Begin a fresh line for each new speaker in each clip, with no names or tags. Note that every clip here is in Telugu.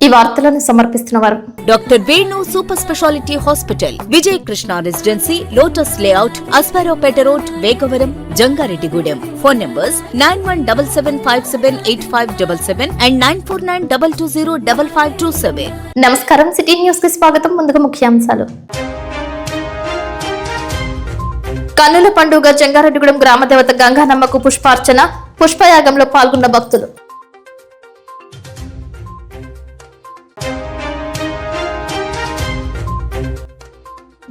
ఈ వార్తలను సమర్పిస్తున్నవారు
doctor Venu super speciality hospital, Vijay Krishna residency, lotus layout, Aswaraopeta road, Vegavaram, Jangareddygudem. Phone numbers 9177578577 and 9492205527.
నమస్కారం. సిటీ న్యూస్ కి స్వాగతం. ముందుగా ముఖ్యాంశాలు. కన్నుల పండుగ జంగారెడ్డిగూడెం గ్రామదేవత గంగానమ్మకు పుష్పార్చన, పుష్పయాగంలో పాల్గొన్న భక్తులు.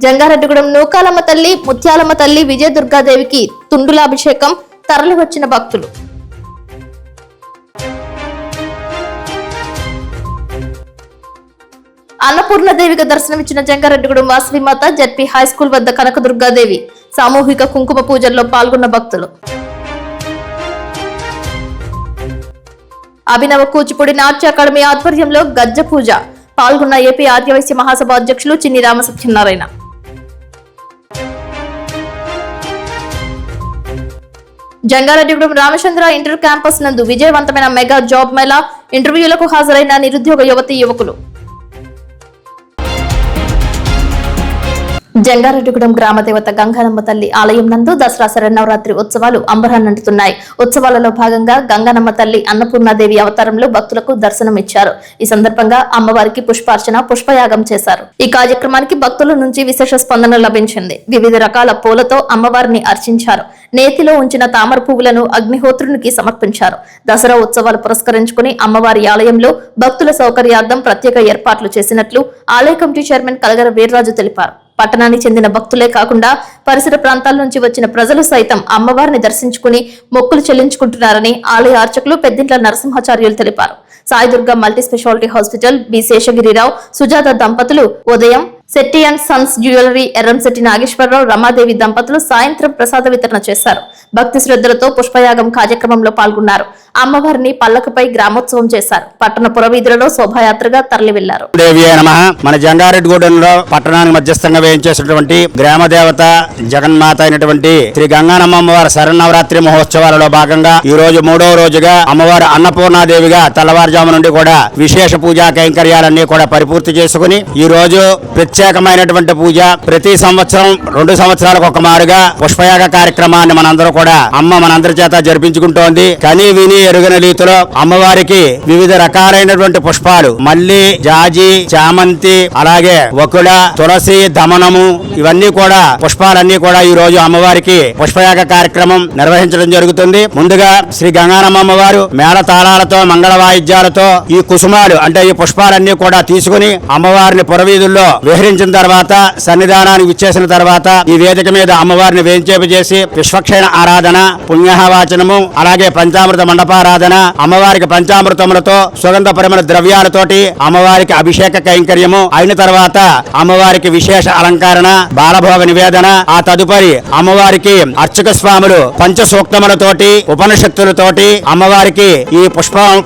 జంగారెడ్డిగూడెం నూకాలమ్మ తల్లి, ముత్యాలమ్మ తల్లి, విజయదుర్గాదేవికి తుండులాభిషేకం, తరలి వచ్చిన భక్తులు. అన్నపూర్ణదేవిగా దర్శనమిచ్చిన జంగారెడ్డిగూడెం వాసవిమాత, జడ్పీ హైస్కూల్ వద్ద కనకదుర్గాదేవి సామూహిక కుంకుమ పూజల్లో పాల్గొన్న భక్తులు. అభినవ కూచిపూడి నాట్య అకాడమీ ఆధ్వర్యంలో గజ్జ పూజ, పాల్గొన్న ఏపీ ఆర్యవైశ్య మహాసభ అధ్యక్షులు చిన్ని రామసత్యనారాయణ. జంగారెడ్డిగూడెం రామచంద్ర ఇంటర్ క్యాంపస్ నందు విజయవంతమైన మెగా జాబ్ మేళా, ఇంటర్వ్యూలకు హాజరైన నిరుద్యోగ యువతీ యువకులు. జంగారెడ్డిగూడెం గ్రామదేవత గంగానమ్మ తల్లి ఆలయం నందు దసరా శరన్నవరాత్రి ఉత్సవాలు అంబరాన్నంటుతున్నాయి. ఉత్సవాలలో భాగంగా గంగానమ్మ తల్లి అన్నపూర్ణాదేవి అవతారంలో భక్తులకు దర్శనమిచ్చారు. ఈ సందర్భంగా అమ్మవారికి పుష్పార్చన, పుష్పయాగం చేశారు. ఈ కార్యక్రమానికి భక్తుల నుంచి విశేష స్పందన లభించింది. వివిధ రకాల పూలతో అమ్మవారిని అర్చించారు. నేతిలో ఉంచిన తామర పువ్వులను అగ్నిహోత్రునికి సమర్పించారు. దసరా ఉత్సవాలు పురస్కరించుకుని అమ్మవారి ఆలయంలో భక్తుల సౌకర్యార్థం ప్రత్యేక ఏర్పాట్లు చేసినట్లు ఆలయ కమిటీ చైర్మన్ కలగర వీర్రాజు తెలిపారు. పట్టణానికి చెందిన భక్తులే కాకుండా పరిసర ప్రాంతాల నుంచి వచ్చిన ప్రజలు సైతం అమ్మవారిని దర్శించుకుని మొక్కులు చెల్లించుకుంటున్నారని ఆలయ అర్చకులు పెద్దింట్ల నరసింహాచార్యులు తెలిపారు. Saidurga multi speciality hospital, B Seshagirirao, Sujatha దంపతులు ఉదయం, Shetty and sons jewellery, Erramsetti Nageswararao, Ramadevi దంపతులు సాయంత్రం ప్రసాద వితరణ చేశారు. భక్తి శ్రద్ధలతో పుష్పయాగం కార్యక్రమంలో పాల్గొన్నారు. అమ్మవారిని పల్లకపై గ్రామోత్సవం చేశారు. పట్టణ పురవీధులలో శోభాయాత్రగా తరలి వెళ్లారు.
మన జంగారెడ్డిగూడెంలో పట్టణానికి మధ్యస్థంగా వేయించేసినటువంటి గ్రామదేవత జగన్మాత అయినటువంటి శ్రీ గంగానమ్మ అమ్మవారి శరన్నవరాత్రి మహోత్సవాలలో భాగంగా ఈ రోజు 3వ రోజుగా అమ్మవారు అన్నపూర్ణాదేవిగా తెల్లవారుజాము నుండి కూడా విశేష పూజా కైంకర్యాలన్నీ కూడా పరిపూర్తి చేసుకుని ఈ రోజు ప్రత్యేకమైనటువంటి పూజ, ప్రతి సంవత్సరం 2 సంవత్సరాలకు ఒక మారుగా పుష్పయాగ కార్యక్రమాన్ని మనందరి చేత జరిపించుకుంటోంది. కని విని ఎరుగని రీతిలో అమ్మవారికి వివిధ రకాలైనటువంటి పుష్పాలు, మల్లి, జాజి, చామంతి, అలాగే వకుళ, తులసి, దమనము, ఇవన్నీ కూడా పుష్పాలన్నీ కూడా ఈ రోజు అమ్మవారికి పుష్పయాగ కార్యక్రమం నిర్వహించడం జరుగుతుంది. ముందుగా శ్రీ గంగానమ్మ అమ్మవారు మేళ తాళాలతో, మంగళ వాయిద్యాలతో ఈ కుసుమాలు అంటే ఈ పుష్పాలన్నీ కూడా తీసుకుని అమ్మవారిని పురవీధుల్లో విహరించిన తర్వాత సన్నిధానానికి విచ్చేసిన తర్వాత ఈ వేదిక మీద అమ్మవారిని వేంచేపు చేసి విశ్వక్షేణ ఆరాధన, పుణ్యవాచనము, అలాగే పంచామృత మండపారాధన, అమ్మవారికి పంచామృతములతో సుగంధ పరిమళ ద్రవ్యాలతోటి అమ్మవారికి అభిషేక కైంకర్యము అయిన తర్వాత అమ్మవారికి విశేష అలంకరణ, బాలభోగ నివేదన, ఆ తదుపరి అమ్మవారికి అర్చక స్వాములు పంచసూక్తములతోటి, ఉపనిషత్తులతోటి అమ్మవారికి ఈ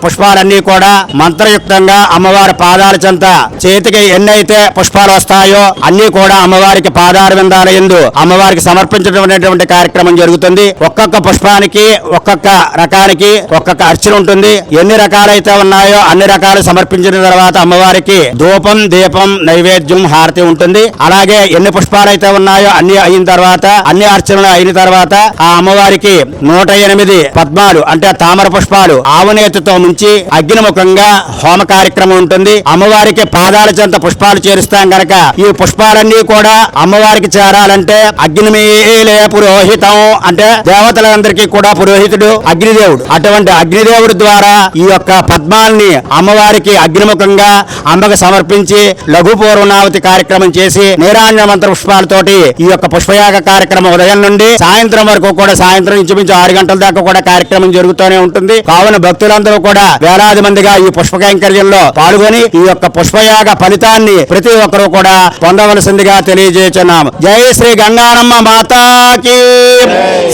పుష్పాలన్నీ కూడా మంత్రయుక్తంగా అమ్మవారి పాదాల చెంత చేతికి ఎన్నైతే పుష్పాలు వస్తాయో అన్ని కూడా అమ్మవారికి పాదార విందాల యందు అమ్మవారికి సమర్పించడం అనేటువంటి కార్యక్రమం జరుగుతుంది. ఒక్కొక్క పుష్పానికి, ఒక్కొక్క రకానికి ఒక్కొక్క అర్చన ఉంటుంది. ఎన్ని రకాలైతే ఉన్నాయో అన్ని రకాలు సమర్పించిన తర్వాత అమ్మవారికి ధూపం, దీపం, నైవేద్యం, హారతి ఉంటుంది. అలాగే ఎన్ని పుష్పాలైతే ఉన్నాయో అన్ని అయిన తర్వాత, అన్ని అర్చనలు అయిన తర్వాత ఆ అమ్మవారికి 108 పద్మాలు అంటే తామర పుష్పాలు ఆవునేతితో ముంచి అగ్నిముఖంగా హోమ కార్యక్రమం ఉంటుంది. అమ్మవారికి పాదాల చెంత పుష్పాలు చేరుస్తాం గనక ఈ పుష్పాలన్నీ కూడా అమ్మవారికి చేరాలంటే అగ్నిమీలే పురోహితం అంటే దేవతలందరికీ కూడా పురోహితుడు అగ్నిదేవుడు. అటువంటి అగ్నిదేవుడి ద్వారా ఈ యొక్క పద్మాల్ని అమ్మవారికి అగ్నిముఖంగా అమ్మకు సమర్పించి లఘు పూర్వనావతి కార్యక్రమం చేసి నీరాంజన మంత్ర పుష్పాలతోటి ఈ యొక్క పుష్పయాగ కార్యక్రమం ఉదయం నుండి సాయంత్రం వరకు కూడా, సాయంత్రం ఇంచుమించు 6 గంటల దాకా కూడా కార్యక్రమం జరుగుతూనే ఉంటుంది. కావున భక్తులందరూ కూడా వేలాది మందిగా ఈ పుష్ప కైంకర్యంలో పాల్గొని ఈ యొక్క పుష్పయాగ ఫలితాన్ని ప్రతి ఒక్కరూ కూడా పొందవలసిందిగా తెలియజేస్తున్నాము. జై శ్రీ గంగానమ్మ మాతాకి.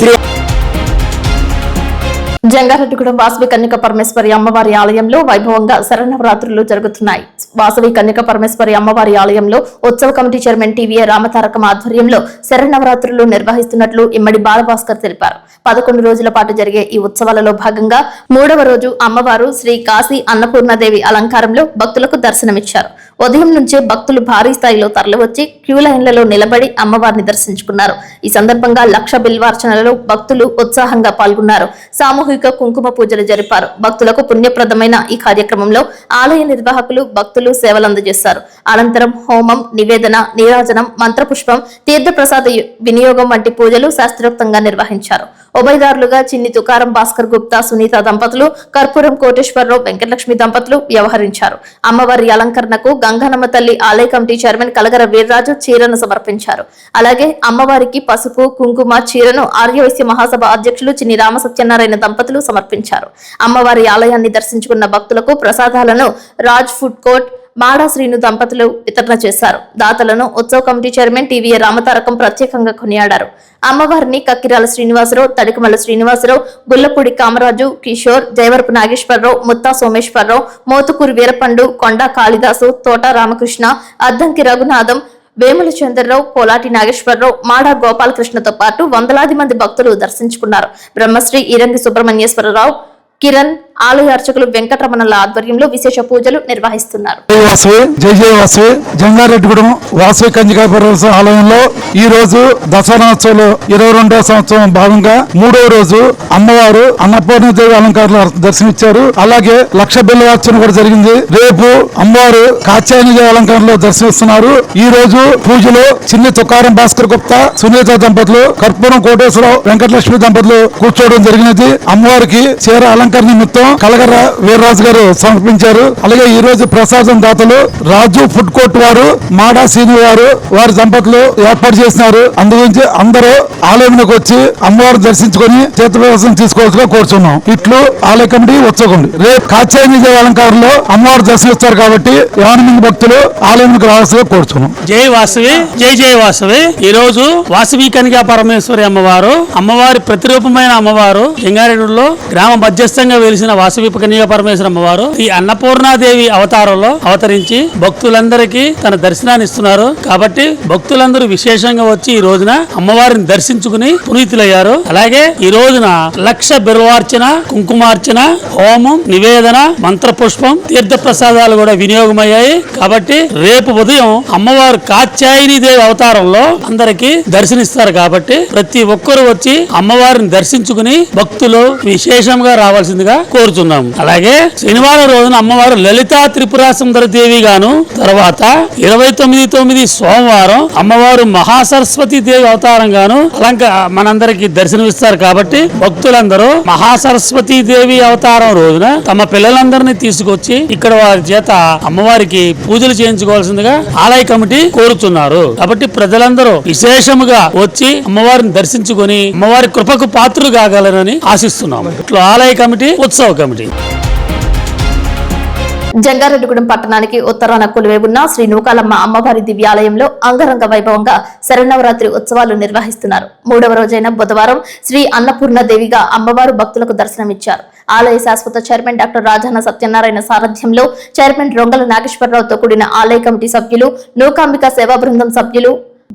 శ్రీ
జంగారెడ్డిగూడెం వాసవి కన్యక పరమేశ్వరి అమ్మవారి ఆలయంలో వైభవంగా శరన్నవరాత్రులు జరుగుతున్నాయి. వాసవి కన్యక పరమేశ్వరి అమ్మవారి ఆలయంలో ఉత్సవ కమిటీ చైర్మన్ టీవీఏ రామతారకం ఆధ్వర్యంలో శరన్నవరాత్రులు నిర్వహిస్తున్నట్లు ఇమ్మడి బాలభాస్కర్ తెలిపారు. 11 రోజుల పాటు జరిగే ఈ ఉత్సవాలలో భాగంగా 3వ రోజు అమ్మవారు శ్రీ కాశీ అన్నపూర్ణాదేవి అలంకారంలో భక్తులకు దర్శనమిచ్చారు. ఉదయం నుంచే భక్తులు భారీ స్థాయిలో తరలివచ్చి క్యూ లైన్లలో నిలబడి అమ్మవారిని దర్శించుకున్నారు. ఈ సందర్భంగా లక్ష బిల్వార్చనలలో భక్తులు ఉత్సాహంగా పాల్గొన్నారు. సామూహిక కుంకుమ పూజలు జరిపారు. భక్తులకు పుణ్యప్రదమైన ఈ కార్యక్రమంలో ఆలయ నిర్వాహకులు భక్తులు సేవలందజేశారు. అనంతరం హోమం, నివేదన, నీరాజనం, మంత్రపుష్పం, తీర్థప్రసాద వినియోగం వంటి పూజలు శాస్త్రోక్తంగా నిర్వహించారు. ఉభయదారులుగా చిన్ని తుకారం భాస్కర్ గుప్తా సునీత దంపతులు, కర్పూరం కోటేశ్వరరావు వెంకటలక్ష్మి దంపతులు వ్యవహరించారు. అమ్మవారి అలంకరణకు గంగానమ్మ తల్లి ఆలయ కమిటీ చైర్మన్ కలగర వీర్రాజు చీరను సమర్పించారు. అలాగే అమ్మవారికి పసుపు, కుంకుమ చీరను ఆర్యవైశ్య మహాసభ అధ్యక్షులు చిన్ని రామ సత్యనారాయణ దంపతులు సమర్పించారు. అమ్మవారి ఆలయాన్ని దర్శించుకున్న భక్తులకు ప్రసాదాలను రాజ్ ఫుడ్ కోర్ట్ మాడా శ్రీను దంపతులు వితరణ చేశారు. దాతలను ఉత్సవ కమిటీ చైర్మన్ టీవీఏ రామతారకం ప్రత్యేకంగా కొనియాడారు. అమ్మవారిని కక్కిరాల శ్రీనివాసరావు, తడికమల్ల శ్రీనివాసరావు, గుల్లపూడి కామరాజు, కిషోర్, జయవరపు నాగేశ్వరరావు, ముత్తా సోమేశ్వరరావు, మోతుకూరి వీరపండు, కొండా కాళిదాసు, తోట రామకృష్ణ, అద్దంకి రఘునాథం, వేముల చంద్రరావు, పోలాటి నాగేశ్వరరావు, మాడా గోపాలకృష్ణతో పాటు వందలాది మంది భక్తులు దర్శించుకున్నారు. బ్రహ్మశ్రీ ఈరంగి సుబ్రహ్మణ్యేశ్వరరావు, కిరణ్, ఆలయ అర్చకులు వెంకటరమణల ఆధ్వర్యంలో విశేష పూజలు నిర్వహిస్తున్నారు.
జయ జంగారెడ్డిగూడెం వాసవి కన్యకా పరమేశ్వరి ఆలయంలో ఈ రోజు దసరానోత్సవంలో 22వ సంవత్సరం భాగంగా 3వ రోజు అమ్మవారు అన్నపూర్ణదేవి అలంకారంలో దర్శనమిచ్చారు. అలాగే లక్ష బిల్వార్చన కూడా జరిగింది. రేపు అమ్మవారు కాత్యాయనిదేవి అలంకారంలో దర్శనమిస్తున్నారు. ఈ రోజు పూజలో చిన్ని తుకారం భాస్కర్ గుప్తా సునీత దంపతులు, కర్పూరం కోటేశ్వరరావు వెంకటలక్ష్మి దంపతులు కూర్చోవడం జరిగినది. అమ్మవారికి చీర అలంకరణ నిమిత్తం కలగర వీర్రాజు గారు సమర్పించారు. అలాగే ఈ రోజు ప్రసాదం దాతలు రాజు ఫుడ్ కోర్ట్ వారు, మాడా శ్రీను వారు, వారి దంపతులు ఏర్పాటు చేసినారు. అందుగురించి అందరూ ఆలయంలోకి వచ్చి అమ్మవారు దర్శించుకొని తీర్థప్రసాదం తీసుకోవాల్సిగా కోరుచున్నాం. ఇట్లు ఆలయ కమిటీ ఉత్సవ కమిటీ. రేపు కాత్యాయనిదేవి అలంకారంలో అమ్మవారు దర్శనమిస్తారు కాబట్టి 50 మంది భక్తులు ఆలయంలోకి రావాల్సిగా కోరుచున్నాం.
జై వాసవి, జై జయ వాసవి. ఈ రోజు వాసవి కన్యకా పరమేశ్వరి అమ్మవారి ప్రతిరూపమైన అమ్మవారు జంగారెడ్డిలో గ్రామ మధ్యస్థంగా వెలిసిన వాసవి కన్యకా పరమేశ్వరి అమ్మవారు ఈ అన్నపూర్ణాదేవి అవతారంలో అవతరించి భక్తులందరికీ తన దర్శనాన్ని ఇస్తున్నారు. కాబట్టి భక్తులందరూ విశేషంగా వచ్చి ఈ రోజున అమ్మవారిని దర్శించుకుని పునీతులయ్యారు. అలాగే ఈ రోజున లక్ష బిల్వార్చన, కుంకుమార్చన, హోమం, నివేదన, మంత్రపుష్పం, తీర్థ ప్రసాదాలు కూడా వినియోగమయ్యాయి. కాబట్టి రేపు ఉదయం అమ్మవారు కాత్యాయనిదేవి అవతారంలో అందరికీ దర్శనిస్తారు. కాబట్టి ప్రతి ఒక్కరూ వచ్చి అమ్మవారిని దర్శించుకుని భక్తులు విశేషంగా రావాల్సిందిగా కోరుతున్నాము. అలాగే శనివారం రోజున అమ్మవారు లలితా త్రిపురా సుందర దేవి గాను, తర్వాత 29/9 సోమవారం అమ్మవారు మహాసరస్వతి దేవి అవతారం గాను మనందరికి దర్శనమిస్తారు. కాబట్టి భక్తులందరూ మహాసరస్వతి దేవి అవతారం రోజున తమ పిల్లలందరినీ తీసుకొచ్చి ఇక్కడ వారి చేత అమ్మవారికి పూజలు చేయించుకోవాల్సిందిగా ఆలయ కమిటీ కోరుతున్నారు. కాబట్టి ప్రజలందరూ విశేషముగా వచ్చి అమ్మవారిని దర్శించుకొని అమ్మవారి కృపకు పాత్రులు కాగలరని ఆశిస్తున్నాము. ఇట్లా ఆలయ కమిటీ, ఉత్సవ కమిటీ.
జంగారెడ్డిగూడెం పట్టణానికి ఉత్తరాన కొలువై ఉన్న శ్రీ నూకాలమ్మ అమ్మవారి దివ్యాలయంలో అంగరంగ వైభవంగా శరన్నవరాత్రి ఉత్సవాలు నిర్వహిస్తున్నారు. 3వ రోజైన బుధవారం శ్రీ అన్నపూర్ణదేవిగా అమ్మవారు భక్తులకు దర్శనమిచ్చారు. ఆలయ శాశ్వత చైర్మన్ డాక్టర్ రాజాన సత్యనారాయణ సారథ్యంలో చైర్మన్ రొంగల నాగేశ్వరరావుతో కూడిన ఆలయ కమిటీ సభ్యులు, నూకాంబిక సేవా బృందం సభ్యులు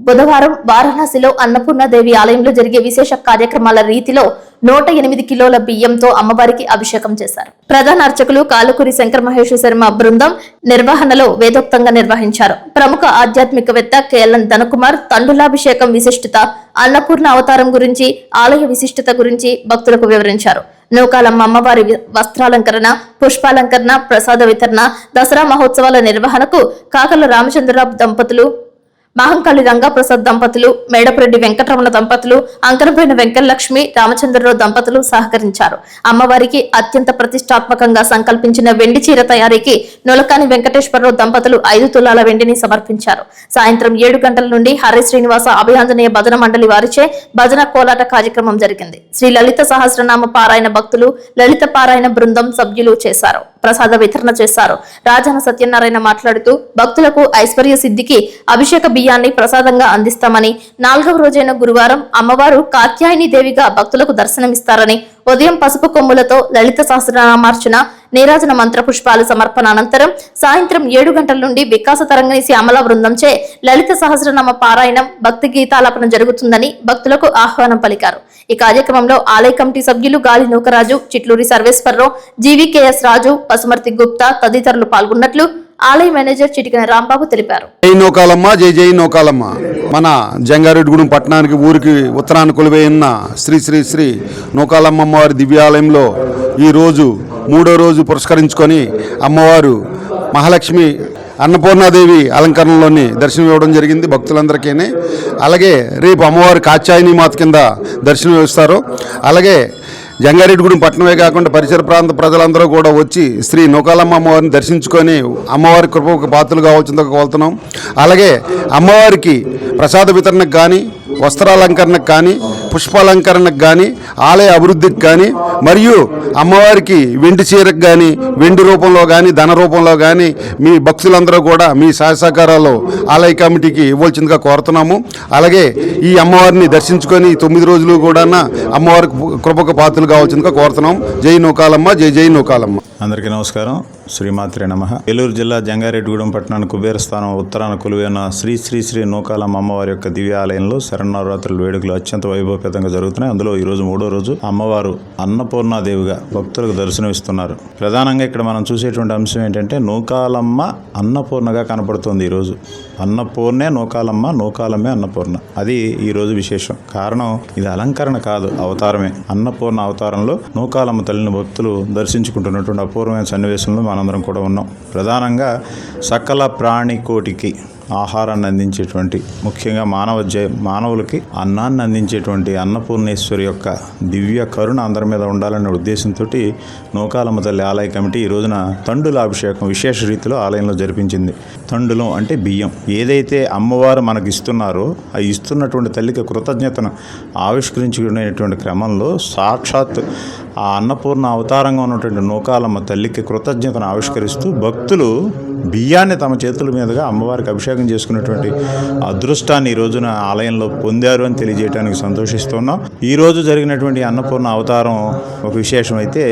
బుధవారం వారణాసిలో అన్నపూర్ణదేవి ఆలయంలో జరిగే విశేష కార్యక్రమాల రీతిలో 108 కిలోల బియ్యంతో అమ్మవారికి అభిషేకం చేశారు. ప్రధాన అర్చకులు కాలుకూరి శంకర మహేష్ శర్మ బృందం నిర్వహణలో వేదోక్తంగా నిర్వహించారు. ప్రముఖ ఆధ్యాత్మికవేత్త కేఎల్ఎన్ ధనకుమార్ తండులాభిషేకం విశిష్టత, అన్నపూర్ణ అవతారం గురించి, ఆలయ విశిష్టత గురించి భక్తులకు వివరించారు. నూకాలమ్మ అమ్మవారి వస్త్రాలంకరణ, పుష్పాలంకరణ, ప్రసాద వితరణ, దసరా మహోత్సవాల నిర్వహణకు కాకల రామచంద్రరావు దంపతులు, మహంకాళి రంగప్రసాద్ దంపతులు, మేడపరెడ్డి వెంకటరమణ దంపతులు, అంకనపైన వెంకటలక్ష్మి, రామచంద్రరావు దంపతులు సహకరించారు. అమ్మవారికి అత్యంత ప్రతిష్టాత్మకంగా సంకల్పించిన వెండి చీర తయారీకి నొలకాని వెంకటేశ్వరరావు దంపతులు 5 తులాల వెండిని సమర్పించారు. సాయంత్రం 7 గంటల నుండి హరి శ్రీనివాస అభియాంజనేయ భజన మండలి వారిచే భజన కోలాట కార్యక్రమం జరిగింది. శ్రీ లలిత సహస్రనామ పారాయణ భక్తులు, లలిత పారాయణ బృందం సభ్యులు చేశారు. ప్రసాద వితరణ చేశారు. రాజాన సత్యనారాయణ మాట్లాడుతూ భక్తులకు ఐశ్వర్య సిద్ధికి అభిషేక బియ్యం బియ్యాన్ని ప్రసాదంగా అందిస్తామని 4వ రోజైన గురువారం అమ్మవారు కాత్యాయని దేవిగా భక్తులకు దర్శనమిస్తారని ఉదయం పసుపు కొమ్ములతో లలిత సహస్రనామార్చన నీరాజన మంత్ర పుష్పాల సమర్పణ అనంతరం సాయంత్రం 7 గంటల నుండి వికాస తరంగిణి శ్యామల బృందంచే లలిత సహస్రనామ పారాయణం భక్తి గీతాలాపన జరుగుతుందని భక్తులకు ఆహ్వానం పలికారు. ఈ కార్యక్రమంలో ఆలయ కమిటీ సభ్యులు గాలి నూకరాజు, చిట్లూరి సర్వేశ్వరరావు, జీవీకేఎస్ రాజు, పసుమర్తి గుప్తా తదితరులు పాల్గొన్నట్లు ఆలయ మేనేజర్ చిటికన రాంబాబు తెలిపారు.
జై నూకాలమ్మ, జై జై నూకాలమ్మ. మన జంగారెడ్డిగూడెం పట్టణానికి ఊరికి ఉత్తరాన కొలువైన శ్రీ శ్రీ శ్రీ నూకాలమ్మ అమ్మవారి దివ్యాలయంలో ఈరోజు 3వ రోజు పురస్కరించుకొని అమ్మవారు మహాలక్ష్మి అన్నపూర్ణాదేవి అలంకరణలోని దర్శనం ఇవ్వడం జరిగింది భక్తులందరికీ. అలాగే రేపు అమ్మవారు కాత్యాయని మాత కింద దర్శనం ఇస్తారు. అలాగే జంగారెడ్డిగూడెం పట్టణమే కాకుండా పరిసర ప్రాంత ప్రజలందరూ కూడా వచ్చి శ్రీ నూకాలమ్మ అమ్మవారిని దర్శించుకొని అమ్మవారి కృపకు పాత్రలు కావాల్సిందిగా కోరుతున్నాం. అలాగే అమ్మవారికి ప్రసాద వితరణకు కానీ, వస్త్రాలంకరణకు కానీ, పుష్పాలంకరణకు కానీ, ఆలయ అభివృద్ధికి కానీ, మరియు అమ్మవారికి వెండి చీరకు కానీ, వెండి రూపంలో కానీ, ధన రూపంలో కానీ మీ భక్తులందరూ కూడా మీ సహకారాలు ఆలయ కమిటీకి ఇవ్వాల్సిందిగా కోరుతున్నాము. అలాగే ఈ అమ్మవారిని దర్శించుకొని 9 రోజులు కూడా అమ్మవారికి కృపకు పాత్రలు కావాల్సిందిగా కోరుతున్నాం. జై నూకాలమ్మ, జై జై నూకాలమ్మ.
అందరికీ నమస్కారం. శ్రీమాత్రే నమః. ఏలూరు జిల్లా జంగారెడ్డిగూడెం పట్టణానికి కుబేరస్థానం ఉత్తరాన కొలువైన శ్రీ శ్రీ శ్రీ నూకాలమ్మ అమ్మవారి యొక్క దివ్యాలయంలో శరన్నవరాత్రుల వేడుకలు అత్యంత వైభవపేతంగా జరుగుతున్నాయి. అందులో ఈరోజు 3వ రోజు అమ్మవారు అన్నపూర్ణాదేవిగా భక్తులకు దర్శనమిస్తున్నారు. ప్రధానంగా ఇక్కడ మనం చూసేటువంటి అంశం ఏంటంటే నూకాలమ్మ అన్నపూర్ణగా కనపడుతుంది. ఈరోజు అన్నపూర్ణే నూకాలమ్మ, నూకాలమ్మే అన్నపూర్ణ. అది ఈరోజు విశేషం. కారణం ఇది అలంకరణ కాదు, అవతారమే. అన్నపూర్ణ అవతారంలో నూకాలమ్మ తల్లిని భక్తులు దర్శించుకుంటున్నటువంటి అపూర్వమైన సన్నివేశంలో మనందరం కూడా ఉన్నాం. ప్రధానంగా సకల ప్రాణికోటికి ఆహారాన్ని అందించేటువంటి, ముఖ్యంగా మానవులకి అన్నాన్ని అందించేటువంటి అన్నపూర్ణేశ్వరి యొక్క దివ్య కరుణ అందరి మీద ఉండాలనే ఉద్దేశంతో నూకాలమ్మ తల్లి ఆలయ కమిటీ ఈ రోజున తండుల అభిషేకం విశేష రీతిలో ఆలయంలో జరిపించింది. తండులం అంటే బియ్యం. ఏదైతే అమ్మవారు మనకు ఇస్తున్నారో ఆ ఇస్తున్నటువంటి తల్లికి కృతజ్ఞతను ఆవిష్కరించుకునేటువంటి క్రమంలో సాక్షాత్ ఆ అన్నపూర్ణ అవతారంగా ఉన్నటువంటి నూకాలమ్మ తల్లికి కృతజ్ఞతను ఆవిష్కరిస్తూ భక్తులు బియ్యాన్ని తమ చేతుల మీదుగా అమ్మవారికి అభిషేకం చేసుకున్నటువంటి అదృష్టాన్ని ఈ రోజున ఆలయంలో పొందారు అని తెలియజేయడానికి సంతోషిస్తున్నాం. ఈ రోజు జరిగినటువంటి అన్నపూర్ణ అవతారం ఒక విశేషం అయితే,